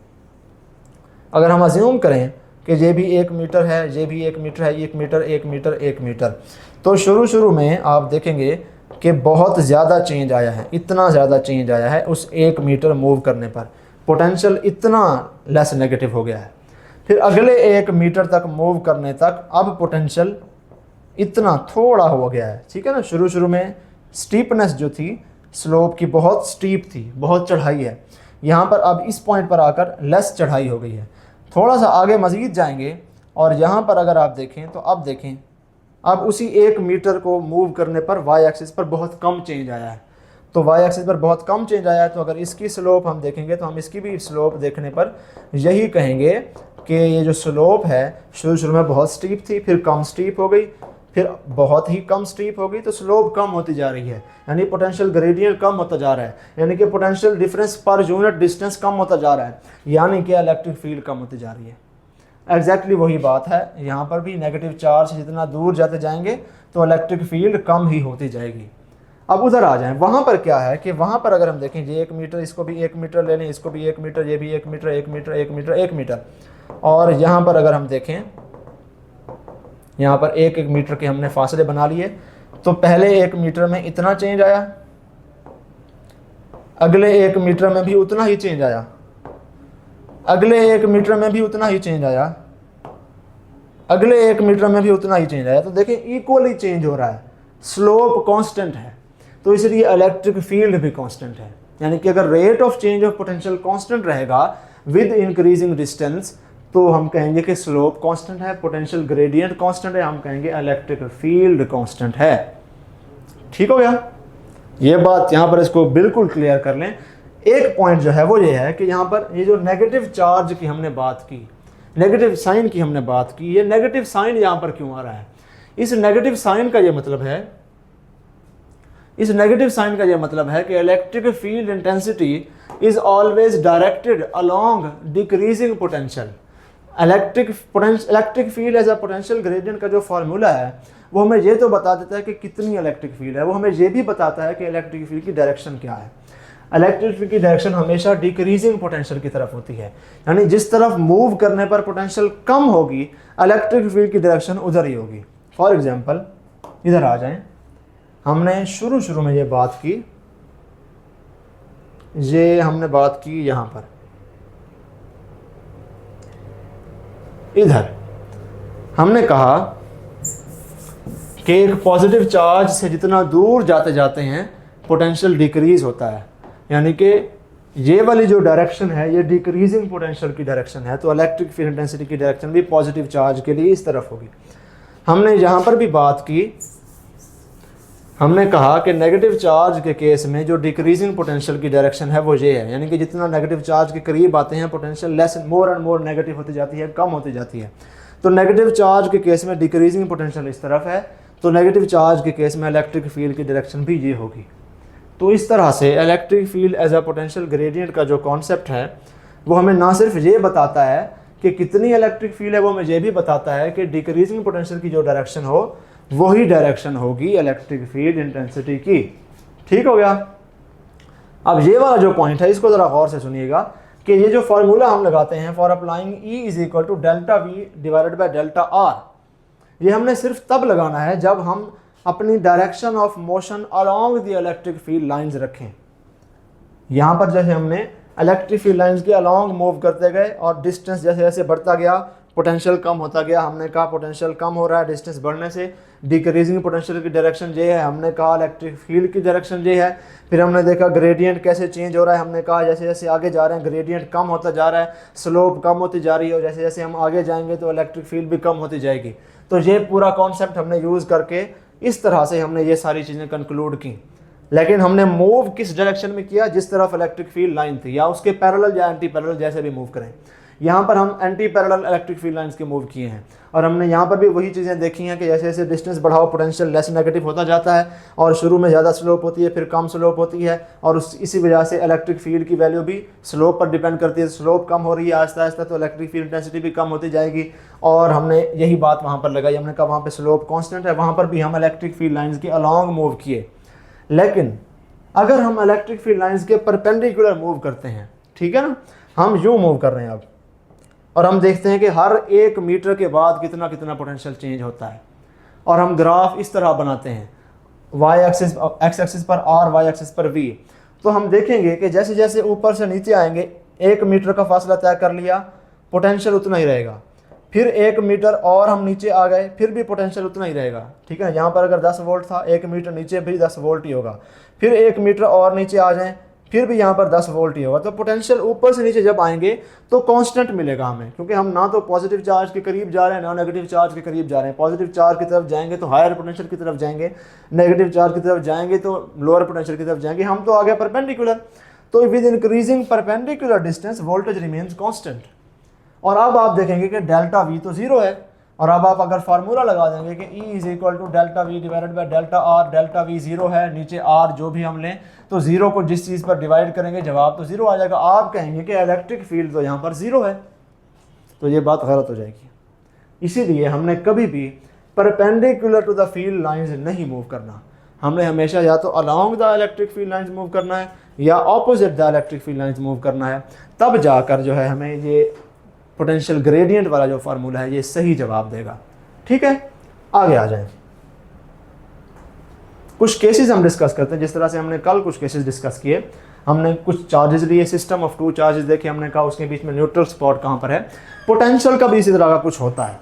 अगर हम अज्यूम करें कि ये भी 1 मीटर है, ये भी 1 मीटर है, 1 मीटर 1 मीटर 1 मीटर, तो शुरू में आप देखेंगे कि बहुत ज़्यादा चेंज आया है, इतना ज़्यादा चेंज आया है उस 1 मीटर मूव करने पर। पोटेंशियल इतना लेस नेगेटिव हो गया है। फिर अगले 1 मीटर तक मूव करने तक अब पोटेंशियल इतना थोड़ा हो गया है, ठीक है ना। शुरू में स्टीपनेस जो थी स्लोप की बहुत स्टीप थी, बहुत चढ़ाई है। यहाँ पर अब इस पॉइंट पर आकर लेस चढ़ाई हो गई है। थोड़ा सा आगे मज़ीद जाएंगे और यहाँ पर अगर आप देखें तो अब देखें, अब उसी 1 मीटर को मूव करने पर वाई एक्सिस पर बहुत कम चेंज आया है। तो वाई एक्सिस पर बहुत कम चेंज आया है, तो अगर इसकी स्लोप हम देखेंगे तो हम इसकी भी स्लोप देखने पर यही कहेंगे कि ये जो स्लोप है शुरू में बहुत स्टीप थी, फिर कम स्टीप हो गई, फिर बहुत ही कम स्टीप हो गई, तो स्लोप कम होती जा रही है, यानी पोटेंशियल ग्रेडियंट कम होता जा रहा है, यानी कि potential difference per unit distance कम होता जा रहा है, यानी कि इलेक्ट्रिक फील्ड कम होती जा रही है। एग्जैक्टली वही बात है यहाँ पर भी, नेगेटिव चार्ज से जितना दूर जाते जाएंगे तो इलेक्ट्रिक फील्ड कम ही होती जाएगी। अब उधर आ जाएं, वहाँ पर क्या है कि वहाँ पर अगर हम देखें ये 1 मीटर, इसको भी 1 मीटर ले लें, इसको भी 1 मीटर, ये भी 1 मीटर 1 मीटर 1 मीटर 1 मीटर, और यहाँ पर अगर हम देखें यहाँ पर 1 मीटर के हमने फासले बना लिए, तो पहले 1 मीटर में इतना चेंज आया, अगले 1 मीटर में भी उतना ही चेंज आया, अगले 1 मीटर में भी उतना ही चेंज आया, अगले 1 मीटर में भी उतना ही चेंज आया। तो देखें इक्वली चेंज हो रहा है, स्लोप कांस्टेंट है, तो इसलिए इलेक्ट्रिक फील्ड भी कांस्टेंट है। यानी कि अगर rate of change of potential constant रहेगा विद इंक्रीजिंग डिस्टेंस, तो हम कहेंगे कि स्लोप कांस्टेंट है, पोटेंशियल ग्रेडियंट कांस्टेंट है, हम कहेंगे इलेक्ट्रिक फील्ड कांस्टेंट है। ठीक हो गया, ये बात यहाँ पर इसको बिल्कुल क्लियर कर लें। एक पॉइंट जो है वो ये है कि यहाँ पर ये जो नेगेटिव चार्ज की हमने बात की, नेगेटिव साइन की हमने बात की, ये नेगेटिव साइन यहाँ पर क्यों आ रहा है? इस नेगेटिव साइन का ये मतलब है, इस नेगेटिव साइन का ये मतलब है कि electric field intensity is always directed along decreasing potential. Electric field as a potential gradient का जो फॉर्मूला है वो हमें ये तो बता देता है कि कितनी इलेक्ट्रिक फील्ड है, वो हमें ये भी बताता है कि इलेक्ट्रिक फील्ड की डायरेक्शन क्या है। इलेक्ट्रिक फील्ड की डायरेक्शन हमेशा डिक्रीजिंग पोटेंशियल की तरफ होती है, यानी जिस तरफ मूव करने पर पोटेंशियल कम होगी इलेक्ट्रिक फील्ड की डायरेक्शन उधर ही होगी। फॉर एग्जांपल इधर आ जाएं, हमने शुरू में ये बात की ये हमने बात की यहाँ पर, इधर हमने कहा कि एक पॉजिटिव चार्ज से जितना दूर जाते जाते हैं पोटेंशियल डिक्रीज होता है, यानी कि ये वाली जो डायरेक्शन है ये डिक्रीजिंग पोटेंशियल की डायरेक्शन है, तो इलेक्ट्रिक फील्ड इंटेंसिटी की डायरेक्शन भी पॉजिटिव चार्ज के लिए इस तरफ होगी। हमने यहाँ पर भी बात की, हमने कहा कि नेगेटिव चार्ज के केस में जो डिक्रीजिंग पोटेंशियल की डायरेक्शन है वो ये है, यानी कि जितना नेगेटिव चार्ज के करीब आते हैं potential less more and more negative होती जाती है, कम होती जाती है। तो नेगेटिव चार्ज के केस में डिक्रीजिंग पोटेंशियल इस तरफ है, तो नेगेटिव चार्ज के केस में इलेक्ट्रिक फील्ड की डायरेक्शन भी ये होगी। तो इस तरह से electric field as a potential gradient का जो कॉन्सेप्ट है वो हमें ना सिर्फ ये बताता है कि कितनी इलेक्ट्रिक फील्ड है, वो हमें ये भी बताता है कि डिक्रीजिंग पोटेंशियल की जो डायरेक्शन हो वही डायरेक्शन होगी इलेक्ट्रिक फील्ड इंटेंसिटी की। ठीक हो गया। अब ये वाला जो पॉइंट है इसको ज़रा गौर से सुनिएगा कि ये जो फार्मूला हम लगाते हैं for applying E is equal to delta V divided by delta R, ये हमने सिर्फ तब लगाना है जब हम अपनी direction of motion along the electric field lines रखें। यहाँ पर जैसे हमने इलेक्ट्रिक फील्ड लाइंस के अलोंग मूव करते गए और डिस्टेंस जैसे जैसे बढ़ता गया पोटेंशियल कम होता गया, हमने कहा पोटेंशियल कम हो रहा है डिस्टेंस बढ़ने से, डिक्रीजिंग पोटेंशियल की डायरेक्शन ये है, हमने कहा इलेक्ट्रिक फील्ड की डायरेक्शन ये है। फिर हमने देखा ग्रेडियंट कैसे चेंज हो रहा है, हमने कहा जैसे जैसे आगे जा रहे हैं ग्रेडियंट कम होता जा रहा है, स्लोप कम होती जा रही है, और जैसे जैसे हम आगे जाएंगे तो इलेक्ट्रिक फील्ड भी कम होती जाएगी। तो ये पूरा कॉन्सेप्ट हमने यूज़ करके इस तरह से हमने ये सारी चीज़ें कंक्लूड की। लेकिन हमने मूव किस डायरेक्शन में किया, जिस तरफ इलेक्ट्रिक फील्ड लाइन थी, या उसके पैरेलल या एंटी पैरेलल जैसे भी मूव करें। यहाँ पर हम anti parallel electric field lines के मूव किए हैं, और हमने यहाँ पर भी वही चीज़ें देखी हैं कि जैसे जैसे डिस्टेंस बढ़ाओ पोटेंशियल लेस नेगेटिव होता जाता है, और शुरू में ज़्यादा स्लोप होती है, फिर कम स्लोप होती है, और इसी वजह से इलेक्ट्रिक फील्ड की वैल्यू भी स्लोप पर डिपेंड करती है। स्लोप कम हो रही है आहिस्ता आहिस्ता तो इलेक्ट्रिक फील्ड इंटेंसिटी भी कम होती जाएगी, और हमने यही बात वहाँ पर लगाई। हमने कहा वहाँ पर स्लोप कॉन्स्टेंट है, वहाँ पर भी हम इलेक्ट्रिक फील्ड लाइन्स के अलॉन्ग मूव किए। लेकिन अगर हम इलेक्ट्रिक फील्ड लाइन्स के परपेंडिकुलर मूव करते हैं, ठीक है ना, हम यूँ मूव कर रहे हैं अब, और हम देखते हैं कि हर 1 मीटर के बाद कितना कितना पोटेंशियल चेंज होता है, और हम ग्राफ इस तरह बनाते हैं y एक्सिस x एक्सिस पर r, y एक्सिस पर v। तो हम देखेंगे कि जैसे जैसे ऊपर से नीचे आएंगे 1 मीटर का फासला तय कर लिया, पोटेंशियल उतना ही रहेगा। फिर 1 मीटर और हम नीचे आ गए, फिर भी पोटेंशियल उतना ही रहेगा। ठीक है, यहाँ पर अगर 10 वोल्ट था, 1 मीटर नीचे भी 10 वोल्ट ही होगा। फिर 1 मीटर और नीचे आ जाएं, फिर भी यहाँ पर 10 वोल्ट ही होगा। तो पोटेंशियल ऊपर से नीचे जब आएंगे तो कांस्टेंट मिलेगा हमें, क्योंकि हम ना तो पॉजिटिव चार्ज के करीब जा रहे हैं ना नेगेटिव चार्ज के करीब जा रहे हैं। पॉजिटिव चार्ज की तरफ जाएंगे तो हायर पोटेंशियल की तरफ जाएंगे, नेगेटिव चार्ज की तरफ जाएंगे तो लोअर पोटेंशियल की तरफ जाएंगे। हम तो आ गए परपेंडिकुलर, तो with increasing perpendicular distance voltage remains constant. और अब आप देखेंगे कि डेल्टा वी तो जीरो है, और अब आप अगर फार्मूला लगा देंगे कि E is equal to delta V divided by delta R, delta V zero है, नीचे आर जो भी हम लें, तो जीरो को जिस चीज़ पर डिवाइड करेंगे जवाब तो जीरो आ जाएगा। आप कहेंगे कि इलेक्ट्रिक फील्ड तो यहाँ पर जीरो है, तो ये बात गलत हो जाएगी। इसीलिए हमने कभी भी perpendicular to the field lines नहीं मूव करना, हमने हमेशा या तो along the electric field lines move करना है या opposite the electric field lines move करना है। तब जाकर जो है हमें ये पोटेंशियल ग्रेडियंट वाला जो फार्मूला है ये सही जवाब देगा। ठीक है, आगे आ जाएं। कुछ केसेस हम डिस्कस करते हैं, जिस तरह से हमने कल कुछ केसेस डिस्कस किए। हमने कुछ चार्जेस लिए, सिस्टम ऑफ 2 चार्जेस देखे, हमने कहा उसके बीच में न्यूट्रल स्पॉट कहाँ पर है। पोटेंशियल का भी इसी तरह का कुछ होता है।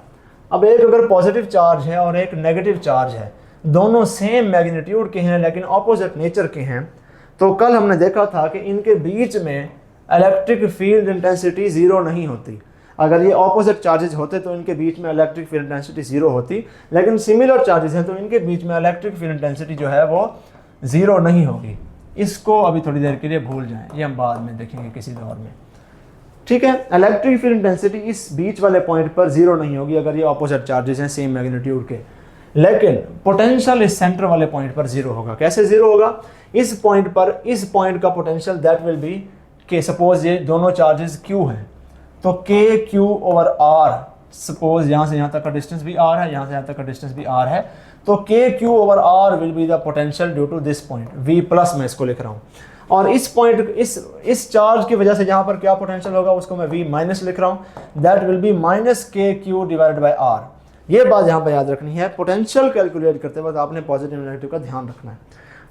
अब एक अगर पॉजिटिव चार्ज है और एक नेगेटिव चार्ज है, दोनों सेम मैग्नीट्यूड के हैं लेकिन ऑपोजिट नेचर के हैं, तो कल हमने देखा था कि इनके बीच में इलेक्ट्रिक फील्ड इंटेंसिटी ज़ीरो नहीं होती। अगर ये ऑपोजिट चार्जेस होते तो इनके बीच में इलेक्ट्रिक फील्ड इंटेंसिटी ज़ीरो होती, लेकिन सिमिलर चार्जेस हैं तो इनके बीच में इलेक्ट्रिक फील्ड इंटेंसिटी जो है वो ज़ीरो नहीं होगी। इसको अभी थोड़ी देर के लिए भूल जाएं, ये हम बाद में देखेंगे किसी दौर में। ठीक है, इलेक्ट्रिक फील्ड इंटेंसिटी इस बीच वाले पॉइंट पर ज़ीरो नहीं होगी अगर ये ऑपोजिट चार्जेस हैं सेम मैग्नीट्यूड के, लेकिन पोटेंशियल इस सेंटर वाले पॉइंट पर ज़ीरो होगा। कैसे ज़ीरो होगा? इस पॉइंट पर, इस पॉइंट का पोटेंशियल दैट विल बी के, सपोज ये दोनों चार्जेस Q हैं तो KQ ओवर R, सपोज यहाँ से यहाँ तक का डिस्टेंस भी R है, यहाँ से यहाँ तक का डिस्टेंस भी R है, तो KQ over R will be the potential due to this point, V plus मैं इसको लिख रहा हूँ। और इस पॉइंट, इस चार्ज की वजह से यहाँ पर क्या पोटेंशियल होगा उसको मैं V माइनस लिख रहा हूँ, that will be minus KQ divided by R। ये बात यहाँ पर याद रखनी है, पोटेंशियल कैलकुलेट करते वक्त आपने पॉजिटिव नेगेटिव का ध्यान रखना है।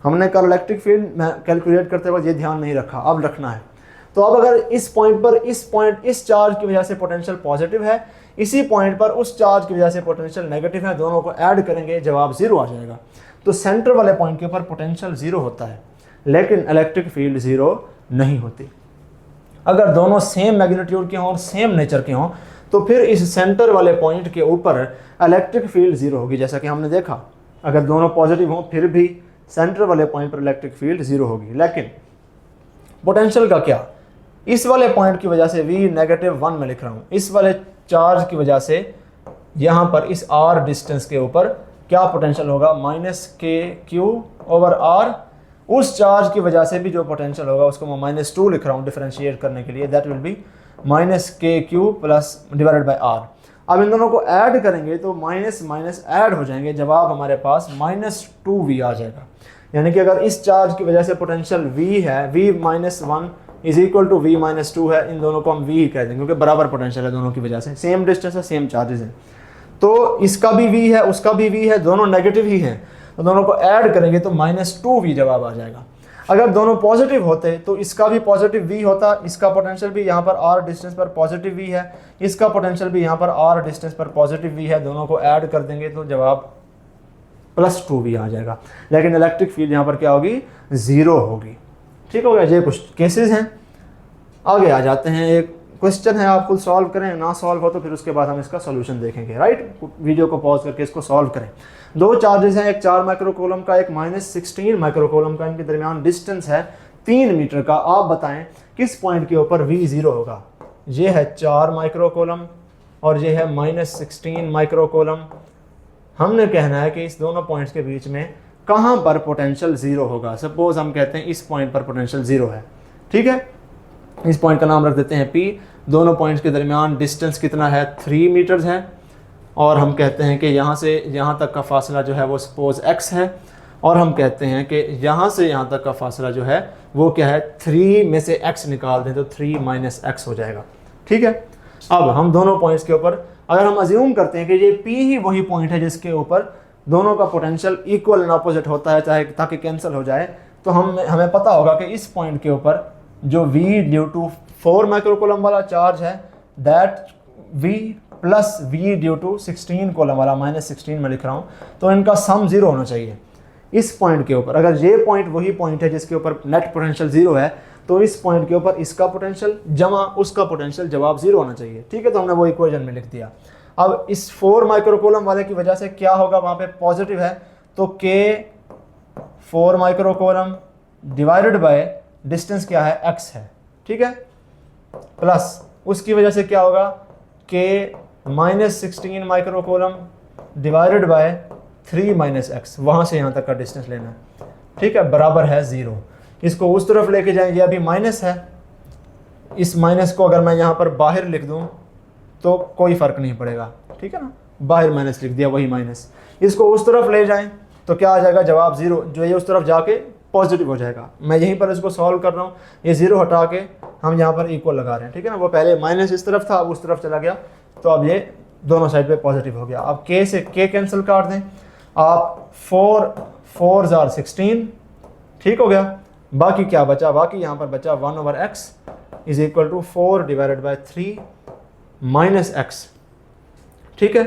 हमने कल इलेक्ट्रिक फील्ड में कैलकुलेट करते वक्त ये ध्यान नहीं रखा, अब रखना है। तो अब अगर इस पॉइंट पर इस चार्ज की वजह से पोटेंशियल पॉजिटिव है, इसी पॉइंट पर उस चार्ज की वजह से पोटेंशियल नेगेटिव है, दोनों को ऐड करेंगे जवाब 0 आ जाएगा। तो सेंटर वाले पॉइंट के ऊपर पोटेंशियल 0 होता है, लेकिन इलेक्ट्रिक फील्ड 0 नहीं होती। अगर दोनों सेम मैग्नीट्यूड के हों और सेम नेचर के हों तो फिर इस सेंटर वाले पॉइंट के ऊपर इलेक्ट्रिक फील्ड 0 होगी। जैसा कि हमने देखा, अगर दोनों पॉजिटिव हों फिर भी सेंटर वाले पॉइंट पर इलेक्ट्रिक फील्ड 0 होगी। लेकिन पोटेंशियल का क्या, इस वाले पॉइंट की वजह से v -1 में लिख रहा हूँ, इस वाले चार्ज की वजह से यहाँ पर इस r डिस्टेंस के ऊपर क्या पोटेंशियल होगा, -kq/r। उस चार्ज की वजह से भी जो पोटेंशियल होगा उसको मैं -2 लिख रहा हूँ डिफरेंशिएट करने के लिए, दैट विल बी -kq/r। अब इन दोनों को ऐड करेंगे तो माइनस माइनस ऐड हो जाएंगे, जवाब हमारे पास -2v आ जाएगा। यानी कि अगर इस चार्ज की वजह से पोटेंशियल v है, v -1 is equal to v -2 है, इन दोनों को हम v ही कह देंगे क्योंकि बराबर पोटेंशियल है दोनों की वजह से, सेम डिस्टेंस है, सेम चार्जेस हैं। तो इसका भी v है, उसका भी v है, दोनों नेगेटिव ही हैं, तो दोनों को ऐड करेंगे तो -2v जवाब आ जाएगा। अगर दोनों पॉजिटिव होते तो इसका भी पॉजिटिव v होता, इसका पोटेंशियल भी यहाँ पर r डिस्टेंस पर पॉजिटिव v है, इसका पोटेंशियल भी यहाँ पर r डिस्टेंस पर पॉजिटिव v है, दोनों को ऐड कर देंगे तो जवाब +2v आ जाएगा। लेकिन इलेक्ट्रिक फील्ड यहाँ पर क्या होगी, 0 होगी। ठीक हो गया, ये कुछ केसेस हैं। आगे आ जाते हैं, एक क्वेश्चन है, आप खुद सॉल्व करें, ना सॉल्व हो तो फिर उसके बाद हम इसका सॉल्यूशन देखेंगे। राइट, वीडियो को पॉज करके इसको सॉल्व करें। दो चार्जेस हैं, एक 4 माइक्रोकूलम का, एक -16 माइक्रोकूलम का, इनके दरमियान डिस्टेंस है 3 मीटर का। आप बताएं किस पॉइंट के ऊपर v 0 होगा। ये है 4 माइक्रोकूलम और ये है -16 माइक्रोकूलम। हमने कहना है कि इस दोनों पॉइंट्स के बीच में कहाँ पर पोटेंशियल 0 होगा। सपोज हम कहते हैं इस पॉइंट पर पोटेंशियल 0 है, ठीक है, इस पॉइंट का नाम रख देते हैं P। दोनों पॉइंट्स के दरमियान डिस्टेंस कितना है, 3 मीटर्स है, और हम कहते हैं कि यहाँ से यहाँ तक का फासला जो है वो सपोज x है, और हम कहते हैं कि यहाँ से यहाँ तक का फासला जो है वो क्या है, 3 में से x निकाल दें तो 3 - x हो जाएगा। ठीक है, अब हम दोनों पॉइंट्स के ऊपर अगर हम अज्यूम करते हैं कि ये P ही वही पॉइंट है जिसके ऊपर दोनों का पोटेंशियल इक्वल एंड अपोजिट होता है, चाहे ताकि कैंसिल हो जाए, तो हमें पता होगा कि इस पॉइंट के ऊपर जो v ड्यू टू 4 माइक्रोकूलम वाला चार्ज है, that v plus v due to 16 coulomb वाला, -16 में लिख रहा हूँ, तो इनका सम 0 होना चाहिए इस पॉइंट के ऊपर। अगर ये पॉइंट वही पॉइंट है जिसके ऊपर नेट पोटेंशियल 0 है, तो इस पॉइंट के ऊपर इसका पोटेंशियल जमा उसका पोटेंशियल जवाब 0 होना चाहिए। ठीक है, तो हमने वो इक्वेशन में लिख दिया। अब इस 4 माइक्रोकूलम वाले की वजह से क्या होगा, वहाँ पे पॉजिटिव है, तो k 4 microcoulomb divided by distance क्या है, x है, ठीक है, प्लस उसकी वजह से क्या होगा, k -16 microcoulomb divided by 3 - x, वहाँ से यहाँ तक का डिस्टेंस लेना है। ठीक है, बराबर है 0। इसको उस तरफ लेके जाएंगे, अभी माइनस है, इस माइनस को अगर मैं यहाँ पर बाहर लिख दूँ तो कोई फ़र्क नहीं पड़ेगा। ठीक है ना, बाहर माइनस लिख दिया, वही माइनस। इसको उस तरफ ले जाएं तो क्या आ जाएगा, जवाब 0, जो ये उस तरफ जाके पॉजिटिव हो जाएगा। मैं यहीं पर इसको सॉल्व कर रहा हूँ, ये 0 हटा के हम यहाँ पर इक्वल लगा रहे हैं। ठीक है ना, वो पहले माइनस इस तरफ था, अब उस तरफ चला गया, तो अब ये दोनों साइड पे पॉजिटिव हो गया। अब k से k कैंसिल काट दें आप, 4 * 16, ठीक हो गया। बाकी क्या बचा, बाकी यहाँ पर बचा 1/x is equal to 4 divided by 3 - x। ठीक है,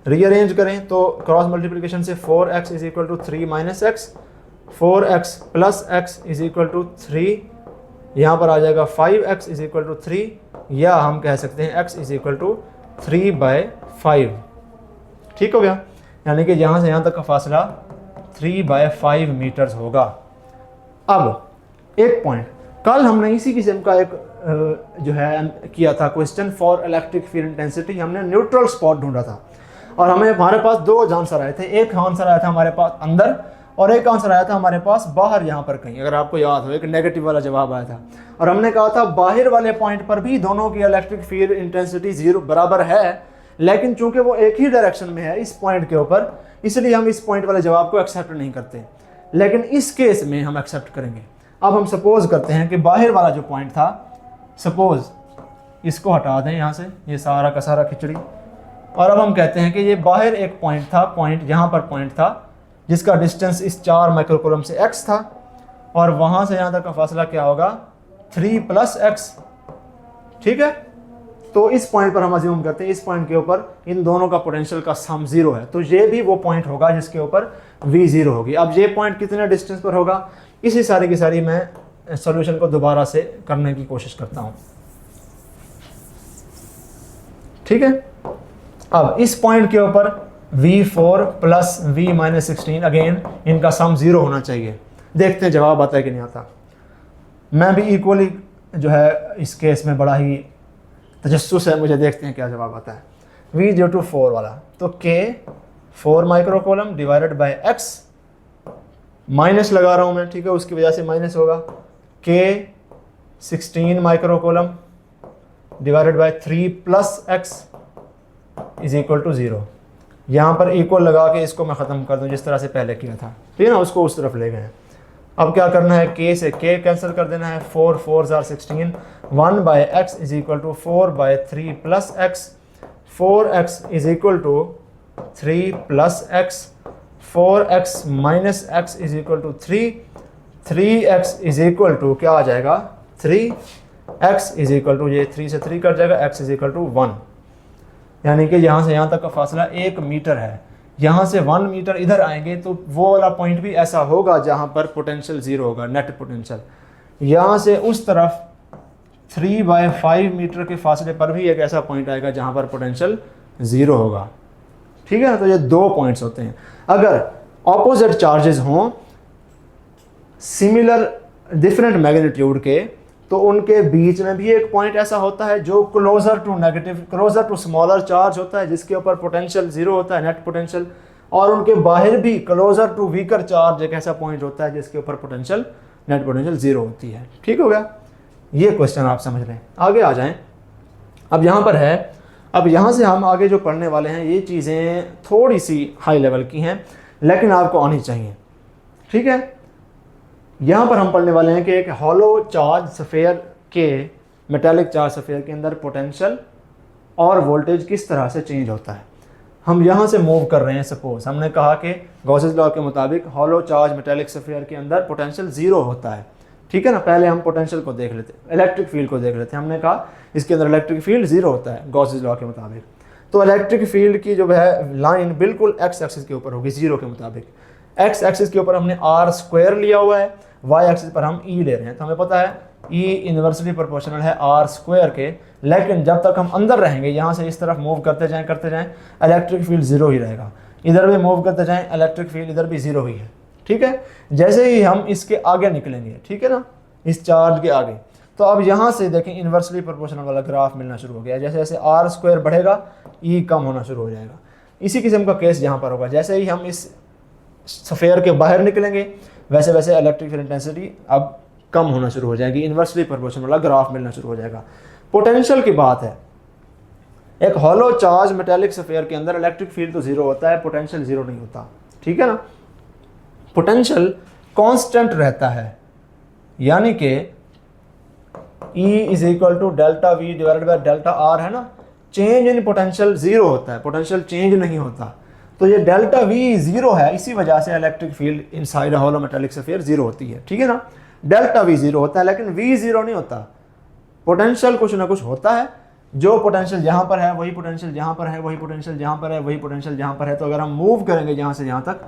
रीअरेंज करें तो क्रॉस मल्टीप्लिकेशन से 4x is equal to 3 - x, 4x plus x is equal to 3, यहाँ पर आ जाएगा 5x इज इक्वल टू 3, या हम कह सकते हैं x इज इक्वल टू 3/5। ठीक हो गया, यानी कि यहाँ से यहाँ तक का फासला 3/5 मीटर्स होगा। अब एक पॉइंट, कल हमने इसी किस्म का एक जो है किया था question for electric field intensity. हमने न्यूट्रल स्पॉट ढूंढा था और हमारे पास 2 आंसर आए थे। एक आंसर आया था हमारे पास अंदर और एक आंसर आया था हमारे पास बाहर, यहाँ पर कहीं, अगर आपको याद हो, एक नेगेटिव वाला जवाब आया था। और हमने कहा था बाहर वाले पॉइंट पर भी दोनों की इलेक्ट्रिक फील्ड इंटेंसिटी 0 बराबर है, लेकिन चूंकि वो एक ही डायरेक्शन में है इस पॉइंट के ऊपर, इसलिए हम इस पॉइंट वाले जवाब को एक्सेप्ट नहीं करते। लेकिन इस केस में हम एक्सेप्ट करेंगे। अब हम सपोज करते हैं कि बाहर वाला जो पॉइंट था, सपोज इसको हटा दें यहाँ से, ये सारा का सारा खिचड़ी, और अब हम कहते हैं कि ये बाहर एक पॉइंट था, पॉइंट यहाँ पर पॉइंट था जिसका डिस्टेंस इस 4 माइक्रोकूलम से x था, और वहाँ से यहाँ तक का फासला क्या होगा 3 + x। ठीक है, तो इस पॉइंट पर हम अज्यूम करते हैं इस पॉइंट के ऊपर इन दोनों का पोटेंशियल का सम 0 है, तो ये भी वो पॉइंट होगा जिसके ऊपर v 0 होगी। अब ये पॉइंट कितने डिस्टेंस पर होगा, इसी सारी की सारी मैं सॉल्यूशन को दोबारा से करने की कोशिश करता हूँ। ठीक है, अब इस पॉइंट के ऊपर v4 + v - 16, अगेन इनका सम 0 होना चाहिए। देखते हैं जवाब आता है कि नहीं आता। मैं भी इक्वली जो है इस केस में बड़ा ही तजस्सुस है, मुझे देखते हैं क्या जवाब आता है। v = 4 वाला, तो k 4 microcoulomb divided by x, minus लगा रहा हूँ मैं, ठीक है, उसकी वजह से माइनस होगा, k 16 microcoulomb divided by 3 + x = 0। यहाँ पर इक्वल लगा के इसको मैं ख़त्म कर दूँ जिस तरह से पहले किया था, ठीक है ना, उसको उस तरफ ले गए। अब क्या करना है, k से k कैंसिल कर देना है, 4 × 4 = 16, 1/x = 4/3 + x, 4x = 3 + x, 4x - x = 3, 3x = क्या आ जाएगा 3, x = ये 3 से 3 कट जाएगा, x = 1, यानी कि यहाँ से यहाँ तक का फासला 1 मीटर है। यहाँ से 1 मीटर इधर आएंगे तो वो वाला पॉइंट भी ऐसा होगा जहाँ पर पोटेंशियल 0 होगा, नेट पोटेंशियल। यहाँ से उस तरफ 3/5 मीटर के फासले पर भी एक ऐसा पॉइंट आएगा जहाँ पर पोटेंशियल 0 होगा। ठीक है ना, तो ये 2 पॉइंट्स होते हैं। अगर ऑपोजिट चार्जेस हों सिमिलर डिफरेंट मैग्नीट्यूड के, तो उनके बीच में भी एक पॉइंट ऐसा होता है जो closer to negative, closer to smaller charge होता है, जिसके ऊपर पोटेंशियल 0 होता है, नेट पोटेंशियल, और उनके बाहर भी क्लोजर टू वीकर चार्ज एक ऐसा पॉइंट होता है जिसके ऊपर पोटेंशियल, नेट पोटेंशियल 0 होती है। ठीक हो गया, ये क्वेश्चन आप समझ लें। आगे आ जाएं। अब यहाँ पर है, अब यहाँ से हम आगे जो पढ़ने वाले हैं ये चीज़ें थोड़ी सी हाई लेवल की हैं, लेकिन आपको आनी चाहिए। ठीक है, यहाँ पर हम पढ़ने वाले हैं कि एक हॉलो चार्ज स्फीयर के, मेटालिक चार्ज स्फीयर के अंदर पोटेंशियल और वोल्टेज किस तरह से चेंज होता है। हम यहाँ से मूव कर रहे हैं, सपोज हमने कहा कि गॉसेस लॉ के मुताबिक हॉलो चार्ज मेटालिक स्फीयर के अंदर पोटेंशियल 0 होता है। ठीक है ना, पहले हम पोटेंशियल को देख लेते, इलेक्ट्रिक फील्ड को देख लेते हैं। हमने कहा इसके अंदर इलेक्ट्रिक फील्ड 0 होता है गॉसेस लॉ के मुताबिक, तो इलेक्ट्रिक फील्ड की जो है लाइन बिल्कुल एक्स एक्सिस के ऊपर होगी 0 के मुताबिक। एक्स एक्सिस के ऊपर हमने r² लिया हुआ है, वाई एक्सिस पर हम e ले रहे हैं, तो हमें पता है e इन्वर्सली प्रोपोर्शनल है r² के। लेकिन जब तक हम अंदर रहेंगे, यहाँ से इस तरफ मूव करते जाएं इलेक्ट्रिक फील्ड 0 ही रहेगा, इधर भी मूव करते जाएं इलेक्ट्रिक फील्ड इधर भी 0 ही है। ठीक है, जैसे ही हम इसके आगे निकलेंगे, ठीक है ना, इस चार्ज के आगे, तो अब यहाँ से देखें इन्वर्सली प्रोपोर्शनल वाला ग्राफ मिलना शुरू हो गया। जैसे जैसे r² बढ़ेगा e कम होना शुरू हो जाएगा। इसी किस्म का केस यहाँ पर होगा, जैसे ही हम इस स्फीयर के बाहर निकलेंगे वैसे वैसे इलेक्ट्रिक फील्ड इंटेंसिटी अब कम होना शुरू हो जाएगी, इन्वर्सली प्रोपोर्शनल वाला ग्राफ मिलना शुरू हो जाएगा। पोटेंशियल की बात है, एक हॉलो चार्ज मेटालिक स्फीयर के अंदर इलेक्ट्रिक फील्ड तो 0 होता है, पोटेंशियल 0 नहीं होता। ठीक है ना, पोटेंशियल कांस्टेंट रहता है, यानी कि E = ΔV / ΔR है ना, चेंज इन पोटेंशियल 0 होता है, पोटेंशियल चेंज नहीं होता। तो ये ΔV 0 है, इसी वजह से electric field inside hollow metallic sphere 0 होती है। ठीक है ना, ΔV 0 होता है, लेकिन V 0 नहीं होता। पोटेंशियल कुछ ना कुछ होता है, जो पोटेंशियल यहाँ पर है वही पोटेंशियल यहाँ पर है, वही पोटेंशियल यहाँ पर है, वही पोटेंशियल यहाँ पर है। तो अगर हम मूव करेंगे यहाँ से यहाँ तक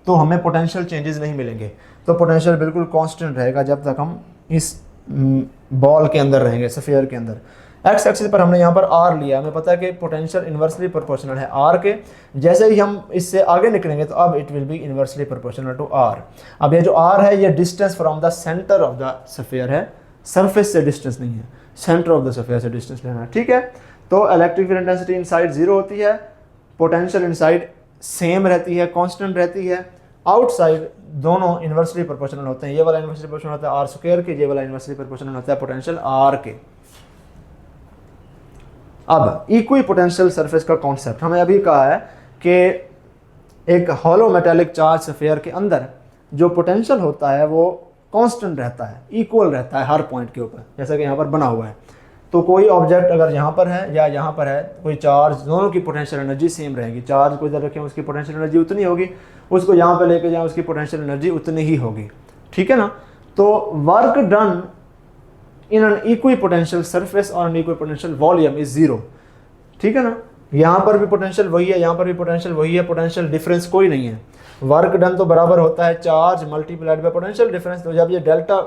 तो हमें पोटेंशियल चेंजेस नहीं मिलेंगे। तो पोटेंशियल बिल्कुल कांस्टेंट रहेगा जब तक हम इस बॉल के अंदर रहेंगे, स्फीयर के अंदर। एक्स एक्सिस पर हमने यहाँ पर r लिया, हमें पता है कि पोटेंशियल इन्वर्सली प्रोपोर्शनल है r के। जैसे ही हम इससे आगे निकलेंगे तो अब it will be inversely proportional to r। अब ये जो r है ये distance from the centre of the sphere है, सरफेस से डिस्टेंस नहीं है, सेंटर ऑफ द स्फीयर से डिस्टेंस लेना है। ठीक है, तो इलेक्ट्रिक फील्ड इंटेंसिटी इनसाइड 0 होती है, पोटेंशियल इनसाइड सेम रहती है, कांस्टेंट रहती है। आउटसाइड दोनों इन्वर्सली प्रोपोर्शनल होते हैं, ये वाला इन्वर्सली प्रोपोर्शनल होता है r² के, ये वाला इन्वर्सली प्रोपोर्शनल होता है पोटेंशियल r के। अब इक्वी पोटेंशियल सरफेस का कॉन्सेप्ट हमें अभी कहा है कि एक हॉलो मेटालिक चार्ज स्फीयर के अंदर जो पोटेंशियल होता है वो कांस्टेंट रहता है, इक्वल रहता है हर पॉइंट के ऊपर, जैसा कि यहाँ पर बना हुआ है। तो कोई ऑब्जेक्ट अगर यहाँ पर है या यहाँ पर है, कोई चार्ज, दोनों की पोटेंशियल एनर्जी सेम रहेगी। चार्ज को इधर रखें उसकी पोटेंशियल एनर्जी उतनी होगी, उसको यहाँ पे लेके जाएं उसकी पोटेंशियल एनर्जी उतनी ही होगी, ठीक है ना। तो work done in an equipotential surface और an equipotential volume is zero, ठीक है ना। यहाँ पर भी पोटेंशियल वही है, यहाँ पर भी पोटेंशियल वही है, पोटेंशियल डिफरेंस कोई नहीं है। वर्क डन तो बराबर होता है charge multiplied by potential difference. तो जब ये डेल्टा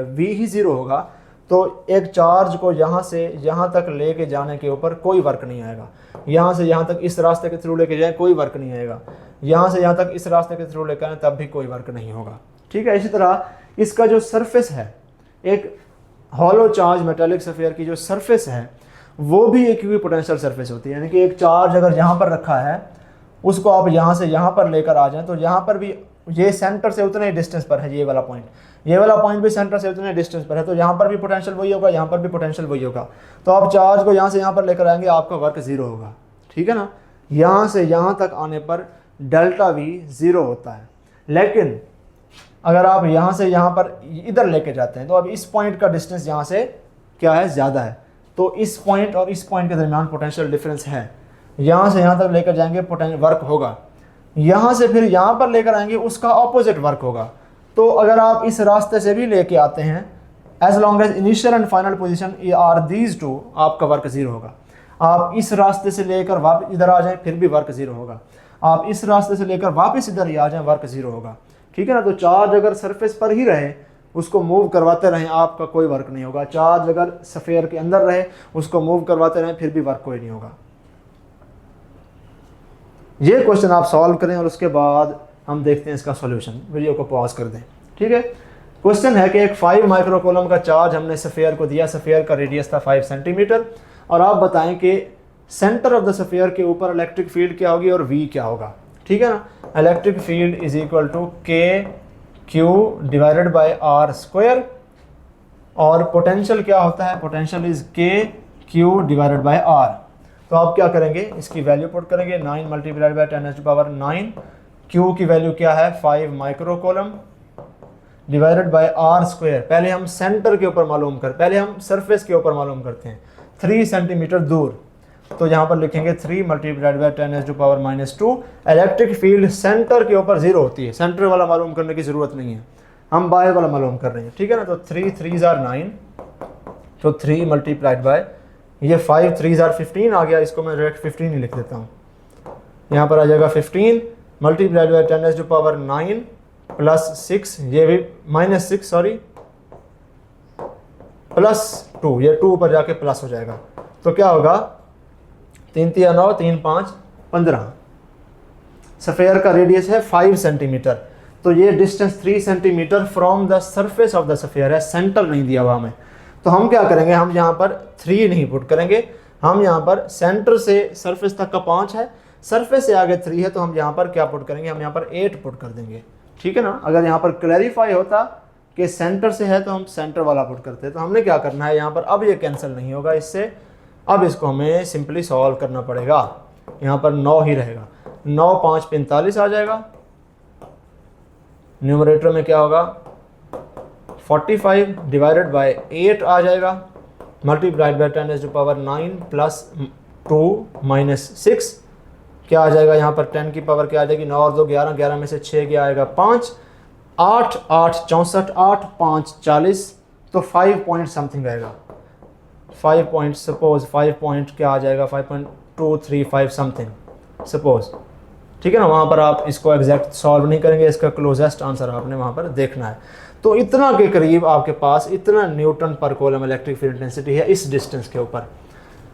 वी ही जीरो होगा तो एक चार्ज को यहाँ से यहाँ तक लेके जाने के ऊपर कोई वर्क नहीं आएगा। यहाँ से यहाँ तक इस रास्ते के थ्रू लेके जाए कोई वर्क नहीं आएगा, यहाँ से यहाँ तक इस रास्ते के थ्रू लेकर आए तब भी कोई वर्क नहीं होगा, ठीक है। इसी तरह इसका जो सरफेस है, एक हॉलो चार्ज मेटेलिक सफेयर की जो सरफेस है वो भी एक पोटेंशियल सरफेस होती है। यानी कि एक चार्ज अगर यहाँ पर रखा है, उसको आप यहाँ से यहाँ पर लेकर आ जाएं तो यहाँ पर भी ये सेंटर से उतने ही डिस्टेंस पर है, ये वाला पॉइंट भी सेंटर से उतने डिस्टेंस पर है, तो यहाँ पर भी पोटेंशियल वही होगा, यहाँ पर भी पोटेंशियल वही होगा। तो आप चार्ज को यहाँ से यहाँ पर लेकर आएंगे, आपका वर्क जीरो होगा, ठीक है ना। यहाँ से यहाँ तक आने पर डेल्टा वी जीरो होता है। लेकिन अगर आप यहाँ से यहाँ पर इधर लेके जाते हैं तो अब इस पॉइंट का डिस्टेंस यहाँ से क्या है, ज़्यादा है, तो इस पॉइंट और इस पॉइंट के दरमियान पोटेंशियल डिफरेंस है। यहाँ से यहाँ तक लेकर जाएंगे वर्क होगा, यहाँ से फिर यहाँ पर लेकर आएंगे उसका ऑपोजिट वर्क होगा। तो अगर आप इस रास्ते से भी लेके आते हैं, as long as initial and final position are these two, आपका वर्क जीरो होगा। आप इस रास्ते से लेकर वापस इधर आ जाएं फिर भी वर्क जीरो होगा, आप इस रास्ते से लेकर वापस इधर ही आ जाएं वर्क जीरो होगा, ठीक है ना। तो चार्ज अगर सरफेस पर ही रहे, उसको मूव करवाते रहें, आपका कोई वर्क नहीं होगा। चार्ज अगर स्फीयर के अंदर रहे, उसको मूव करवाते रहें, फिर भी वर्क कोई नहीं होगा। ये क्वेश्चन आप सॉल्व करें और उसके बाद हम देखते हैं इसका सॉल्यूशन। वीडियो को पॉज कर दें, ठीक है। क्वेश्चन है कि एक 5 माइक्रोकूलम का चार्ज हमने स्फीयर को दिया, स्फीयर का रेडियस था 5 सेंटीमीटर, और आप बताएं कि सेंटर ऑफ द स्फीयर के ऊपर इलेक्ट्रिक फील्ड क्या होगी और V क्या होगा, ठीक है ना। Electric field is equal to KQ divided by R square, और पोटेंशियल क्या होता है, potential is KQ divided by R। तो आप क्या करेंगे, इसकी वैल्यू पुट करेंगे, 9 मल्टीप्लाइड बाय 10⁻⁹। Q की वैल्यू क्या है, 5 microcoulomb divided by R square. पहले हम सेंटर के ऊपर मालूम पहले हम सरफेस के ऊपर मालूम करते हैं, 3 सेंटीमीटर दूर। तो यहाँ पर लिखेंगे 3 multiplied by 10⁻⁻²। Electric field centre के ऊपर जीरो होती है, सेंटर वाला मालूम करने की ज़रूरत नहीं है, हम बाहर वाला मालूम कर रहे हैं, ठीक है ना। तो 3 3s are 9, तो 3 मल्टीप्लाइड बाय, ये 5 3s are 15 आ गया, इसको मैं डायरेक्ट 15 ही लिख देता हूँ। यहाँ पर आ जाएगा 15 मल्टीप्लाइड बाय 10⁻⁹ प्लस 6, ये भी -6 सॉरी, प्लस 2, ये 2 ऊपर जाके प्लस हो जाएगा। तो क्या होगा, 3 3 9, 3 5 15। स्फीयर का रेडियस है 5 सेंटीमीटर, तो ये distance 3 centimetre from the surface of the sphere है, सेंटर नहीं दिया हुआ हमें। तो हम क्या करेंगे, हम यहाँ पर 3 नहीं पुट करेंगे, हम यहाँ पर सेंटर से सरफेस तक का 5 है, सरफेस से आगे 3 है, तो हम यहाँ पर क्या पुट करेंगे, हम यहाँ पर 8 पुट कर देंगे, ठीक है ना। अगर यहाँ पर क्लैरिफाई होता कि सेंटर से है तो हम सेंटर वाला पुट करते। तो हमने क्या करना है यहाँ पर, अब ये कैंसिल नहीं होगा इससे, अब इसको हमें सिंपली सॉल्व करना पड़ेगा। यहाँ पर 9 ही रहेगा, 9 5 45 आ जाएगा। न्यूमरेटर में क्या होगा, 45 डिवाइडेड बाय 8 आ जाएगा, मल्टीप्लाइड बाय 10⁻⁹ प्लस 2 माइनस 6 क्या आ जाएगा, यहाँ पर 10 की पावर क्या आ जाएगी, 9 और 2 11, 11 में से 6 क्या आएगा 5, 8 8 64, 8 5 40, तो 5 पॉइंट समथिंग आएगा, 5 पॉइंट सपोज 5 पॉइंट क्या आ जाएगा, 5.235 समथिंग सपोज, ठीक है ना। वहाँ पर आप इसको एग्जैक्ट सॉल्व नहीं करेंगे, इसका क्लोजेस्ट आंसर आपने वहाँ पर देखना है। तो इतना के करीब आपके पास इतना न्यूटन पर कूलम इलेक्ट्रिक फील्ड इंटेंसिटी है इस डिस्टेंस के ऊपर।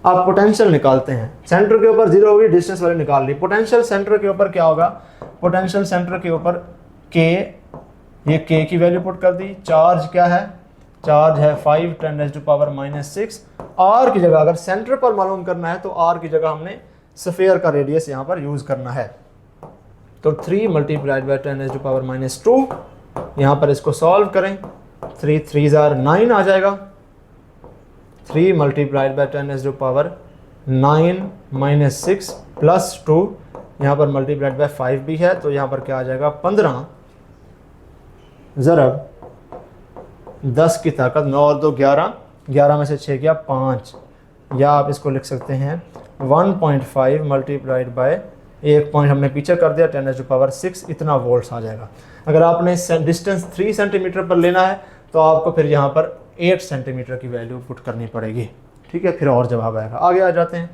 आप पोटेंशियल निकालते हैं, सेंटर के ऊपर जीरो होगी, डिस्टेंस वाले निकाल ली। पोटेंशियल सेंटर के ऊपर क्या होगा, पोटेंशियल सेंटर के ऊपर K, ये K की वैल्यू पुट कर दी। चार्ज क्या है, चार्ज है 5 10⁻⁻6। R की जगह अगर सेंटर पर मालूम करना है तो R की जगह हमने स्फीयर का रेडियस यहाँ पर यूज़ करना है। तो 3 मल्टीप्लाइड बाय 10⁻⁻², यहाँ पर इसको सॉल्व करें, 3 3s are 9 आ जाएगा, 3 मल्टीप्लाइड बाय 10⁻⁹ -6 प्लस 2, यहाँ पर मल्टीप्लाइड बाय 5 भी है, तो यहाँ पर क्या आ जाएगा 15 ज़रब 10 की ताकत, 9 और 2 11, 11 में से 6 गया 5, या आप इसको लिख सकते हैं 1.5 मल्टीप्लाइड बाय एक पॉइंट हमने पीछे कर दिया 10⁻6 इतना वोल्ट्स आ जाएगा। अगर आपने डिस्टेंस 3 सेंटीमीटर पर लेना है तो आपको फिर यहाँ पर 8 सेंटीमीटर की वैल्यू पुट करनी पड़ेगी। ठीक है, फिर और जवाब आएगा। आगे आ जाते हैं।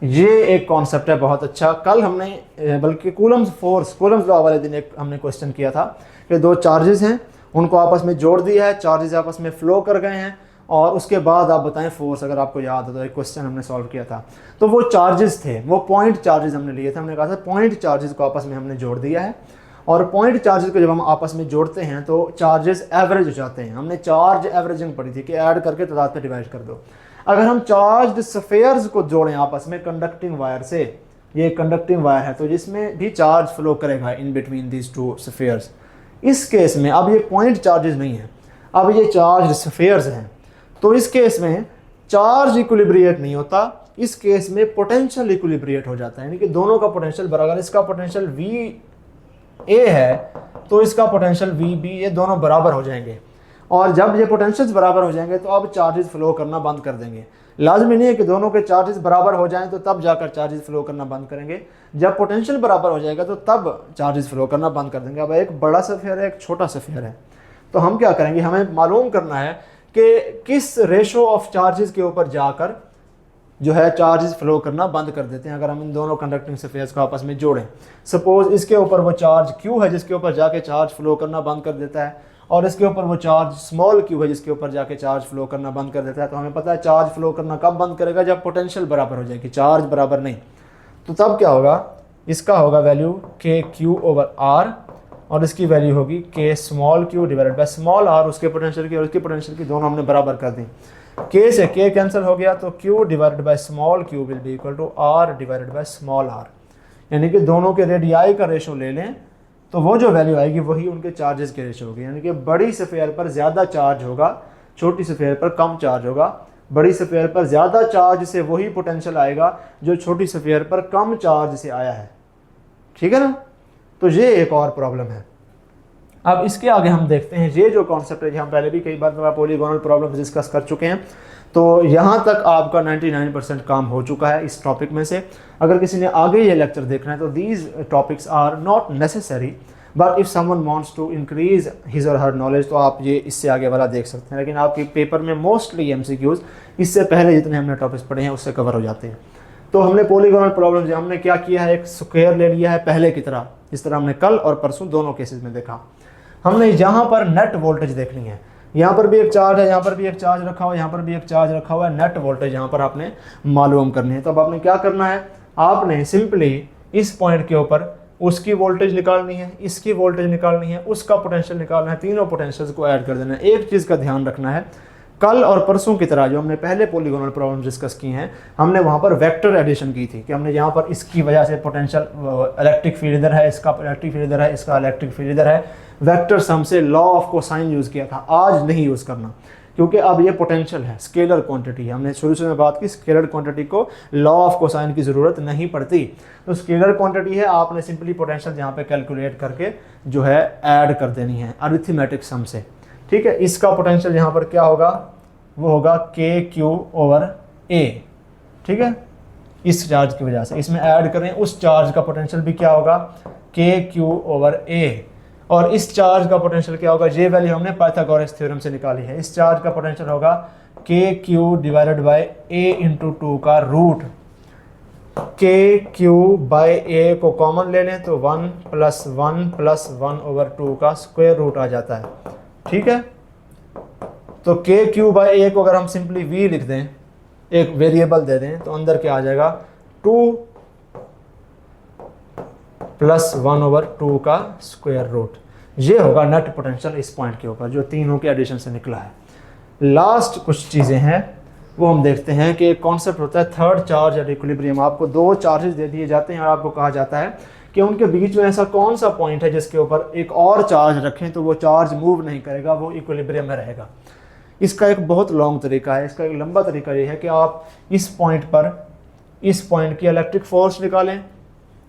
ये एक कॉन्सेप्ट है बहुत अच्छा। कल हमने बल्कि कूलम्स लॉ वाले दिन एक हमने क्वेश्चन किया था कि दो चार्जेस हैं, उनको आपस में जोड़ दिया है, चार्जेस आपस में फ्लो कर गए हैं और उसके बाद आप बताएं फोर्स। अगर आपको याद हो तो एक क्वेश्चन हमने सॉल्व किया था, तो वो चार्जेस थे, वो पॉइंट चार्जेस हमने लिए थे। हमने कहा था पॉइंट चार्जेस को आपस में हमने जोड़ दिया है और पॉइंट चार्जेस को जब हम आपस में जोड़ते हैं तो चार्जेस एवरेज हो जाते हैं। हमने चार्ज एवरेजिंग पढ़ी थी कि ऐड करके तादाद पे डिवाइड कर दो। अगर हम चार्ज्ड स्फीयर्स को जोड़ें आपस में कंडक्टिंग वायर से, ये कंडक्टिंग वायर है तो जिसमें भी चार्ज फ्लो करेगा in between these two spheres. इस केस में अब ये पॉइंट चार्जेस नहीं है, अब ये चार्ज स्फीयर्स हैं, तो इस केस में चार्ज इक्विलिब्रिएट नहीं होता, इस केस में पोटेंशियल इक्विलिब्रिएट हो जाता है। यानी कि दोनों का पोटेंशियल बराबर, इसका पोटेंशियल VA है तो इसका पोटेंशियल VB, ये दोनों बराबर हो जाएंगे। और जब ये पोटेंशियल्स बराबर हो जाएंगे तो अब चार्जेस फ्लो करना बंद कर देंगे। लाजमी नहीं है कि दोनों के चार्जेस बराबर हो जाएं तो तब जाकर चार्जेस फ्लो करना बंद करेंगे, जब पोटेंशियल बराबर हो जाएगा तो तब चार्जेस फ्लो करना बंद कर देंगे। अब एक बड़ा स्फीयर है, एक छोटा स्फीयर है, तो हम क्या करेंगे, हमें मालूम करना है कि किस रेशो ऑफ चार्जेस के ऊपर जाकर जो है चार्जेस फ्लो करना बंद कर देते हैं। अगर हम इन दोनों कंडक्टिंग स्फीयर्स को आपस में जोड़ें, सपोज इसके ऊपर वो चार्ज Q है जिसके ऊपर जाके चार्ज फ्लो करना बंद कर देता है, और इसके ऊपर वो चार्ज स्मॉल Q है जिसके ऊपर जाके चार्ज फ्लो करना बंद कर देता है। तो हमें पता है चार्ज फ्लो करना कब बंद करेगा, जब पोटेंशियल बराबर हो जाएगी, चार्ज बराबर नहीं। तो तब क्या होगा, इसका होगा वैल्यू KQ/R और इसकी वैल्यू होगी K small Q divided by small r, उसके पोटेंशियल की और उसकी पोटेंशियल की दोनों हमने बराबर कर दी। K से K कैंसिल हो गया तो Q divided by small q will be equal to R divided by small r। यानी कि दोनों के रेडियाई का रेशो ले लें तो वो जो वैल्यू आएगी वही उनके चार्जेस के रेशो होगी। यानी कि बड़ी स्फीयर पर ज़्यादा चार्ज होगा, छोटी स्फीयर पर कम चार्ज होगा। बड़ी स्फीयर पर ज़्यादा चार्ज से वही पोटेंशियल आएगा जो छोटी स्फीयर पर कम चार्ज से आया है। ठीक है ना, तो ये एक और प्रॉब्लम है। अब इसके आगे हम देखते हैं, ये जो कॉन्सेप्ट है, हम पहले भी कई बार पॉलीगोनल प्रॉब्लम डिस्कस कर चुके हैं, तो यहाँ तक आपका 99% काम हो चुका है इस टॉपिक में से। अगर किसी ने आगे ये लेक्चर देखना है तो these topics are not necessary, but if someone wants to increase his or her knowledge तो आप ये इससे आगे वाला देख सकते हैं। लेकिन आपके पेपर में मोस्टली MCQs इससे पहले जितने हमने टॉपिक्स पढ़े हैं उससे कवर हो जाते हैं। तो हमने पॉलीगोनल प्रॉब्लम्स हमने क्या किया है, एक स्क्वायर ले लिया है पहले की तरह, जिस तरह हमने कल और परसों दोनों केसेस में देखा। हमने यहाँ पर नेट वोल्टेज देखनी है, यहाँ पर भी एक चार्ज है, यहाँ पर भी एक चार्ज रखा हुआ है, यहाँ पर भी एक चार्ज रखा हुआ है, नेट वोल्टेज यहाँ पर आपने मालूम करनी है। तो अब आपने क्या करना है, आपने सिंपली इस पॉइंट के ऊपर उसकी वोल्टेज निकालनी है, इसकी वोल्टेज निकालनी है, उसका पोटेंशियल निकालना है, तीनों पोटेंशियल्स को ऐड कर देना है। एक चीज़ का ध्यान रखना है, कल और परसों की तरह जो हमने पहले पॉलीगोनल प्रॉब्लम डिस्कस की हैं, हमने वहाँ पर वेक्टर एडिशन की थी कि हमने यहाँ पर इसकी वजह से पोटेंशियल इलेक्ट्रिक फील्ड इधर है, इसका इलेक्ट्रिक फील्ड इधर है, इसका इलेक्ट्रिक फील्ड इधर है, वेक्टर सम से लॉ ऑफ कोसाइन यूज़ किया था। आज नहीं यूज़ करना, क्योंकि अब ये पोटेंशियल है, स्केलर क्वांटिटी है। हमने शुरू में बात की स्केलर क्वांटिटी को लॉ ऑफ कोसाइन की ज़रूरत नहीं पड़ती, तो स्केलर क्वांटिटी है, आपने सिंपली पोटेंशियल यहाँ पे कैलकुलेट करके जो है ऐड कर देनी है अरिथमेटिक सम से। ठीक है, इसका पोटेंशियल यहाँ पर क्या होगा, वो होगा KQ/A। ठीक है, इस चार्ज की वजह से इसमें ऐड करें, उस चार्ज का पोटेंशियल भी क्या होगा, KQ/A। और इस चार्ज का पोटेंशियल क्या होगा, ये वैल्यू हमने पाइथागोरस थ्योरम से निकाली है। इस चार्ज का पोटेंशियल होगा KQ divided bye A into 2 का रूट। KQ/A को कॉमन ले लें तो 1 + 1 + 1/2 का स्क्वायर रूट आ जाता है। ठीक है, तो KQ/A को अगर हम सिंपली V लिख दें, एक वेरिएबल दे दें, तो अंदर क्या आ जाएगा, 2 + 1/2 का स्क्वायर रूट। ये होगा नेट पोटेंशियल इस पॉइंट के ऊपर जो तीनों के एडिशन से निकला है। लास्ट कुछ चीज़ें हैं वो हम देखते हैं कि एक कॉन्सेप्ट होता है थर्ड चार्ज एट इक्विलिब्रियम। आपको दो चार्जेस दे दिए जाते हैं और आपको कहा जाता है कि उनके बीच में ऐसा कौन सा पॉइंट है जिसके ऊपर एक और चार्ज रखें तो वो चार्ज मूव नहीं करेगा, वो इक्विलिब्रियम में रहेगा। इसका एक बहुत लॉन्ग तरीका है, इसका एक लंबा तरीका ये है कि आप इस पॉइंट पर इस पॉइंट की इलेक्ट्रिक फोर्स निकालें,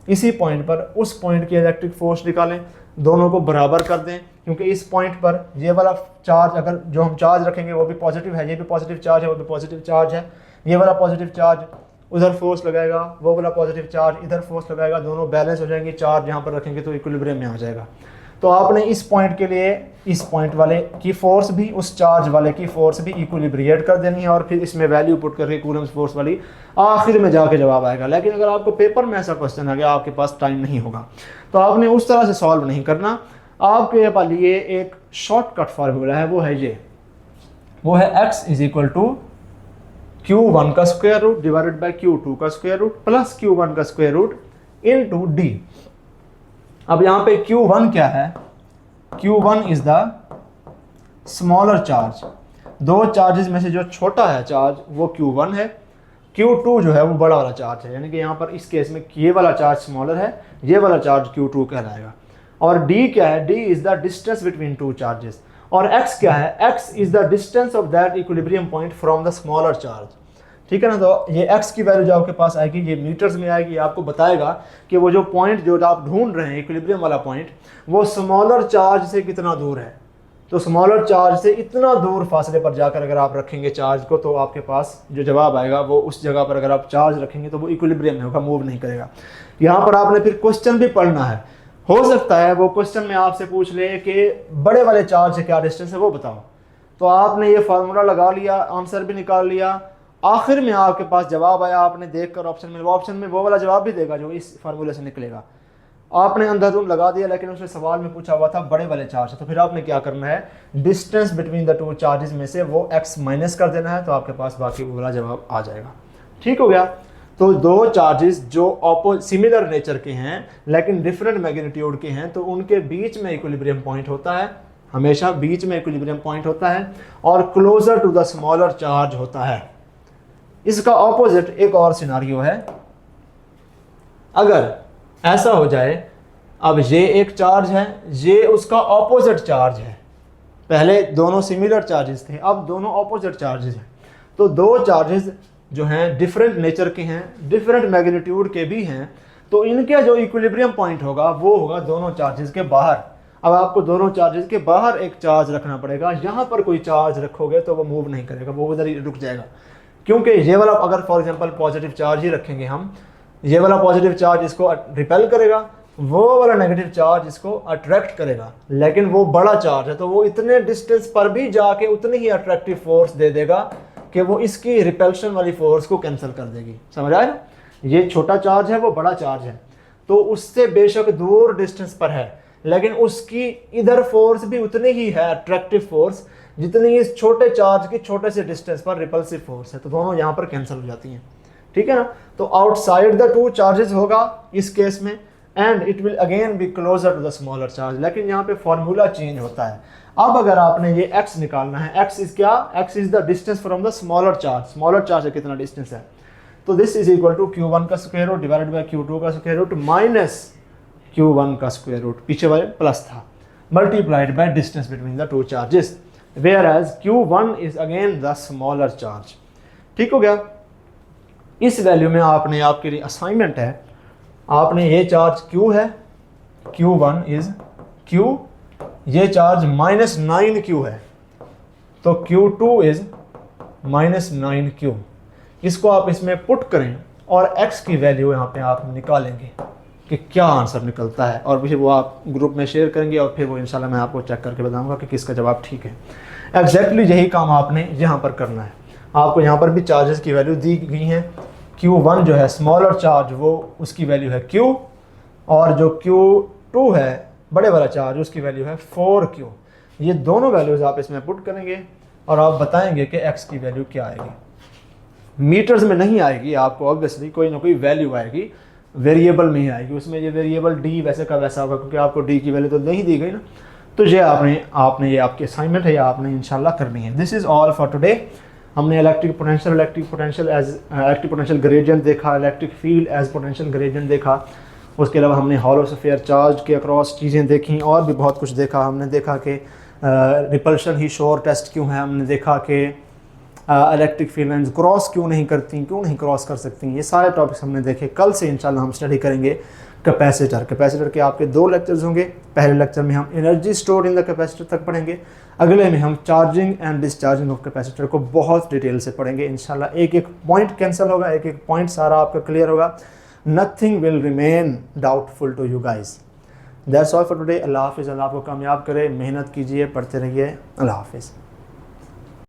इसी पॉइंट पर उस पॉइंट की इलेक्ट्रिक फोर्स निकालें, दोनों को बराबर कर दें, क्योंकि इस पॉइंट पर ये वाला चार्ज, अगर जो हम चार्ज रखेंगे वो भी पॉजिटिव है, ये भी पॉजिटिव चार्ज है, वो भी पॉजिटिव चार्ज है, ये वाला पॉजिटिव चार्ज उधर फोर्स लगाएगा, वो वाला पॉजिटिव चार्ज इधर फोर्स लगाएगा, दोनों बैलेंस हो जाएंगे, चार्ज यहाँ पर रखेंगे तो इक्विलिब्रियम में आ जाएगा। तो आपने इस पॉइंट के लिए इस पॉइंट वाले की फोर्स भी उस चार्ज वाले की फोर्स भी इक्विलिब्रिएट कर देनी है और फिर इसमें वैल्यू पुट करके कूलम्स फोर्स वाली आखिर में जाके जवाब आएगा। लेकिन अगर आपको पेपर में ऐसा क्वेश्चन आ गया, आपके पास टाइम नहीं होगा, तो आपने उस तरह से सॉल्व नहीं करना। आपके लिए एक शॉर्टकट फार्मूला है, वो है ये, वो है x is equal to Q1 का square root divided by Q2 का स्क्वायर रूट प्लस Q1 का स्क्वायर रूट इनटू d। अब यहाँ पे Q1 क्या है? Q1 is the smaller charge. दो चार्जेस में से जो छोटा है चार्ज वो Q1 है, Q2 जो है वो बड़ा वाला चार्ज है, यानी कि यहाँ पर इस केस में ये वाला चार्ज स्मॉलर है, ये वाला चार्ज Q2 कहलाएगा। और d क्या है? d is the distance between two charges. और x क्या है? x is the distance of that equilibrium point from the smaller charge. ठीक है ना? तो ये x की वैल्यू जो आपके पास आएगी ये मीटर्स में आएगी, आपको बताएगा कि वो जो पॉइंट जो आप ढूंढ रहे हैं इक्विलिब्रियम वाला पॉइंट, वो स्मॉलर चार्ज से कितना दूर है। तो स्मॉलर चार्ज से इतना दूर फासले पर जाकर अगर आप रखेंगे चार्ज को, तो आपके पास जो जवाब आएगा वो उस जगह पर अगर आप चार्ज रखेंगे तो वो इक्विलिब्रियम में होगा, मूव नहीं करेगा। यहाँ पर आपने फिर क्वेश्चन भी पढ़ना है, हो सकता है वो क्वेश्चन में आपसे पूछ ले कि बड़े वाले चार्ज से क्या डिस्टेंस है वो बताओ। तो आपने ये फार्मूला लगा लिया, आंसर भी निकाल लिया, आखिर में आपके पास जवाब आया, आपने देखकर ऑप्शन में, वो ऑप्शन में वो वाला जवाब भी देगा जो इस फार्मूले से निकलेगा। आपने अंधाधुंध लगा दिया, लेकिन उसने सवाल में पूछा हुआ था बड़े वाले चार्ज से, तो फिर आपने क्या करना है, distance between the two charges में से वो x माइनस कर देना है, तो आपके पास बाकी वो वाला जवाब आ जाएगा। ठीक हो गया? तो दो चार्जेस जो सिमिलर नेचर के हैं लेकिन डिफरेंट मैग्नीट्यूड के हैं, तो उनके बीच में इक्विलिब्रियम पॉइंट होता है, हमेशा बीच में इक्विलिब्रियम पॉइंट होता है और closer to the smaller charge होता है। इसका ऑपोजिट एक और सिनारियो है, अगर ऐसा हो जाए, अब ये एक चार्ज है, ये उसका ऑपोजिट चार्ज है, पहले दोनों सिमिलर चार्जेस थे, अब दोनों ऑपोजिट चार्जेस हैं, तो दो चार्जेस जो हैं डिफरेंट नेचर के हैं, डिफरेंट मैग्नीट्यूड के भी हैं, तो इनके जो इक्विलिब्रियम पॉइंट होगा वो होगा दोनों चार्जेस के बाहर। अब आपको दोनों चार्जेस के बाहर एक चार्ज रखना पड़ेगा, यहाँ पर कोई चार्ज रखोगे तो वो मूव नहीं करेगा, वो उधर ही रुक जाएगा, क्योंकि ये वाला अगर फॉर एग्जांपल पॉजिटिव चार्ज ही रखेंगे हम, ये वाला पॉजिटिव चार्ज इसको रिपेल करेगा, वो वाला नेगेटिव चार्ज इसको अट्रैक्ट करेगा, लेकिन वो बड़ा चार्ज है तो वो इतने डिस्टेंस पर भी जाके उतनी ही अट्रैक्टिव फोर्स दे देगा कि वो इसकी रिपल्शन वाली फोर्स को कैंसिल कर देगी। समझ आया? ये छोटा चार्ज है, वो बड़ा चार्ज है, तो उससे बेशक दूर डिस्टेंस पर है, लेकिन उसकी इधर फोर्स भी उतनी ही है, अट्रैक्टिव फोर्स, जितनी इस छोटे चार्ज की छोटे से डिस्टेंस पर रिपल्सिव फोर्स है, तो दोनों यहाँ पर कैंसिल हो जाती हैं। ठीक है ना? तो आउटसाइड द टू चार्जेस होगा इस केस में, and it will again be closer to the smaller charge, लेकिन यहाँ पे फॉर्मूला चेंज होता है। अब अगर आपने ये x निकालना है, x इज क्या? x is the distance from the smaller charge, smaller charge से कितना डिस्टेंस है, तो this is equal to Q1 का square root divided by Q2 का स्क्वायर रूट माइनस Q1 का स्क्वायर रूट, पीछे वाले प्लस था, multiplied by distance between the two charges, where as Q1 is again the smaller charge. ठीक हो गया? इस वैल्यू में आपने, आपके लिए असाइनमेंट है, आपने ये चार्ज Q है, Q1 इज Q, ये चार्ज -9Q है, तो Q2 इज -9Q। इसको आप इसमें पुट करें और x की वैल्यू यहाँ पे आप निकालेंगे कि क्या आंसर निकलता है, और फिर वो आप ग्रुप में शेयर करेंगे और फिर वो इंशाल्लाह मैं आपको चेक करके बताऊंगा कि किसका जवाब ठीक है। एग्जैक्टली यही काम आपने यहाँ पर करना है। आपको यहाँ पर भी चार्जेस की वैल्यू दी गई हैं। Q1 जो है स्मॉलर चार्ज, वो उसकी वैल्यू है Q, और जो Q2 है बड़े वाला चार्ज, उसकी वैल्यू है 4Q। ये दोनों वैल्यूज़ आप इसमें पुट करेंगे और आप बताएंगे कि x की वैल्यू क्या आएगी। मीटर्स में नहीं आएगी, आपको ऑब्वियसली कोई ना कोई वैल्यू आएगी, वेरिएबल में ही आएगी, उसमें ये वेरिएबल d वैसे का वैसा होगा, क्योंकि आपको d की वैल्यू तो नहीं दी गई ना। तो ये आपने ये आपकी असाइनमेंट है, ये आपने इंशाल्लाह करनी है। This is all for today. हमने इलेक्ट्रिक पोटेंशियल ग्रेडियंट देखा, electric field as potential gradient देखा, उसके अलावा हमने हॉलो स्फीयर चार्ज के अक्रॉस चीज़ें देखी, और भी बहुत कुछ देखा। हमने देखा कि रिपल्शन ही शोर टेस्ट क्यों है, हमने देखा कि इलेक्ट्रिक फील्ड लाइन्स क्रॉस क्यों नहीं करती, क्यों नहीं क्रॉस कर सकती, ये सारे टॉपिक्स हमने देखे। कल से इंशाल्लाह हम स्टडी करेंगे कैपेसिटर के आपके 2 लेक्चर्स होंगे। पहले लेक्चर में हम energy stored in the capacitor तक पढ़ेंगे, अगले में हम charging and discharging of capacitor को बहुत डिटेल से पढ़ेंगे इंशाल्लाह। एक एक पॉइंट कैंसिल होगा, एक एक पॉइंट सारा आपका क्लियर होगा। Nothing will remain doubtful to you guys. That's all for today. अल्लाह हाफिज़। अल्लाह आपको कामयाब करे, मेहनत कीजिए, पढ़ते रहिए। अल्लाह हाफिज़।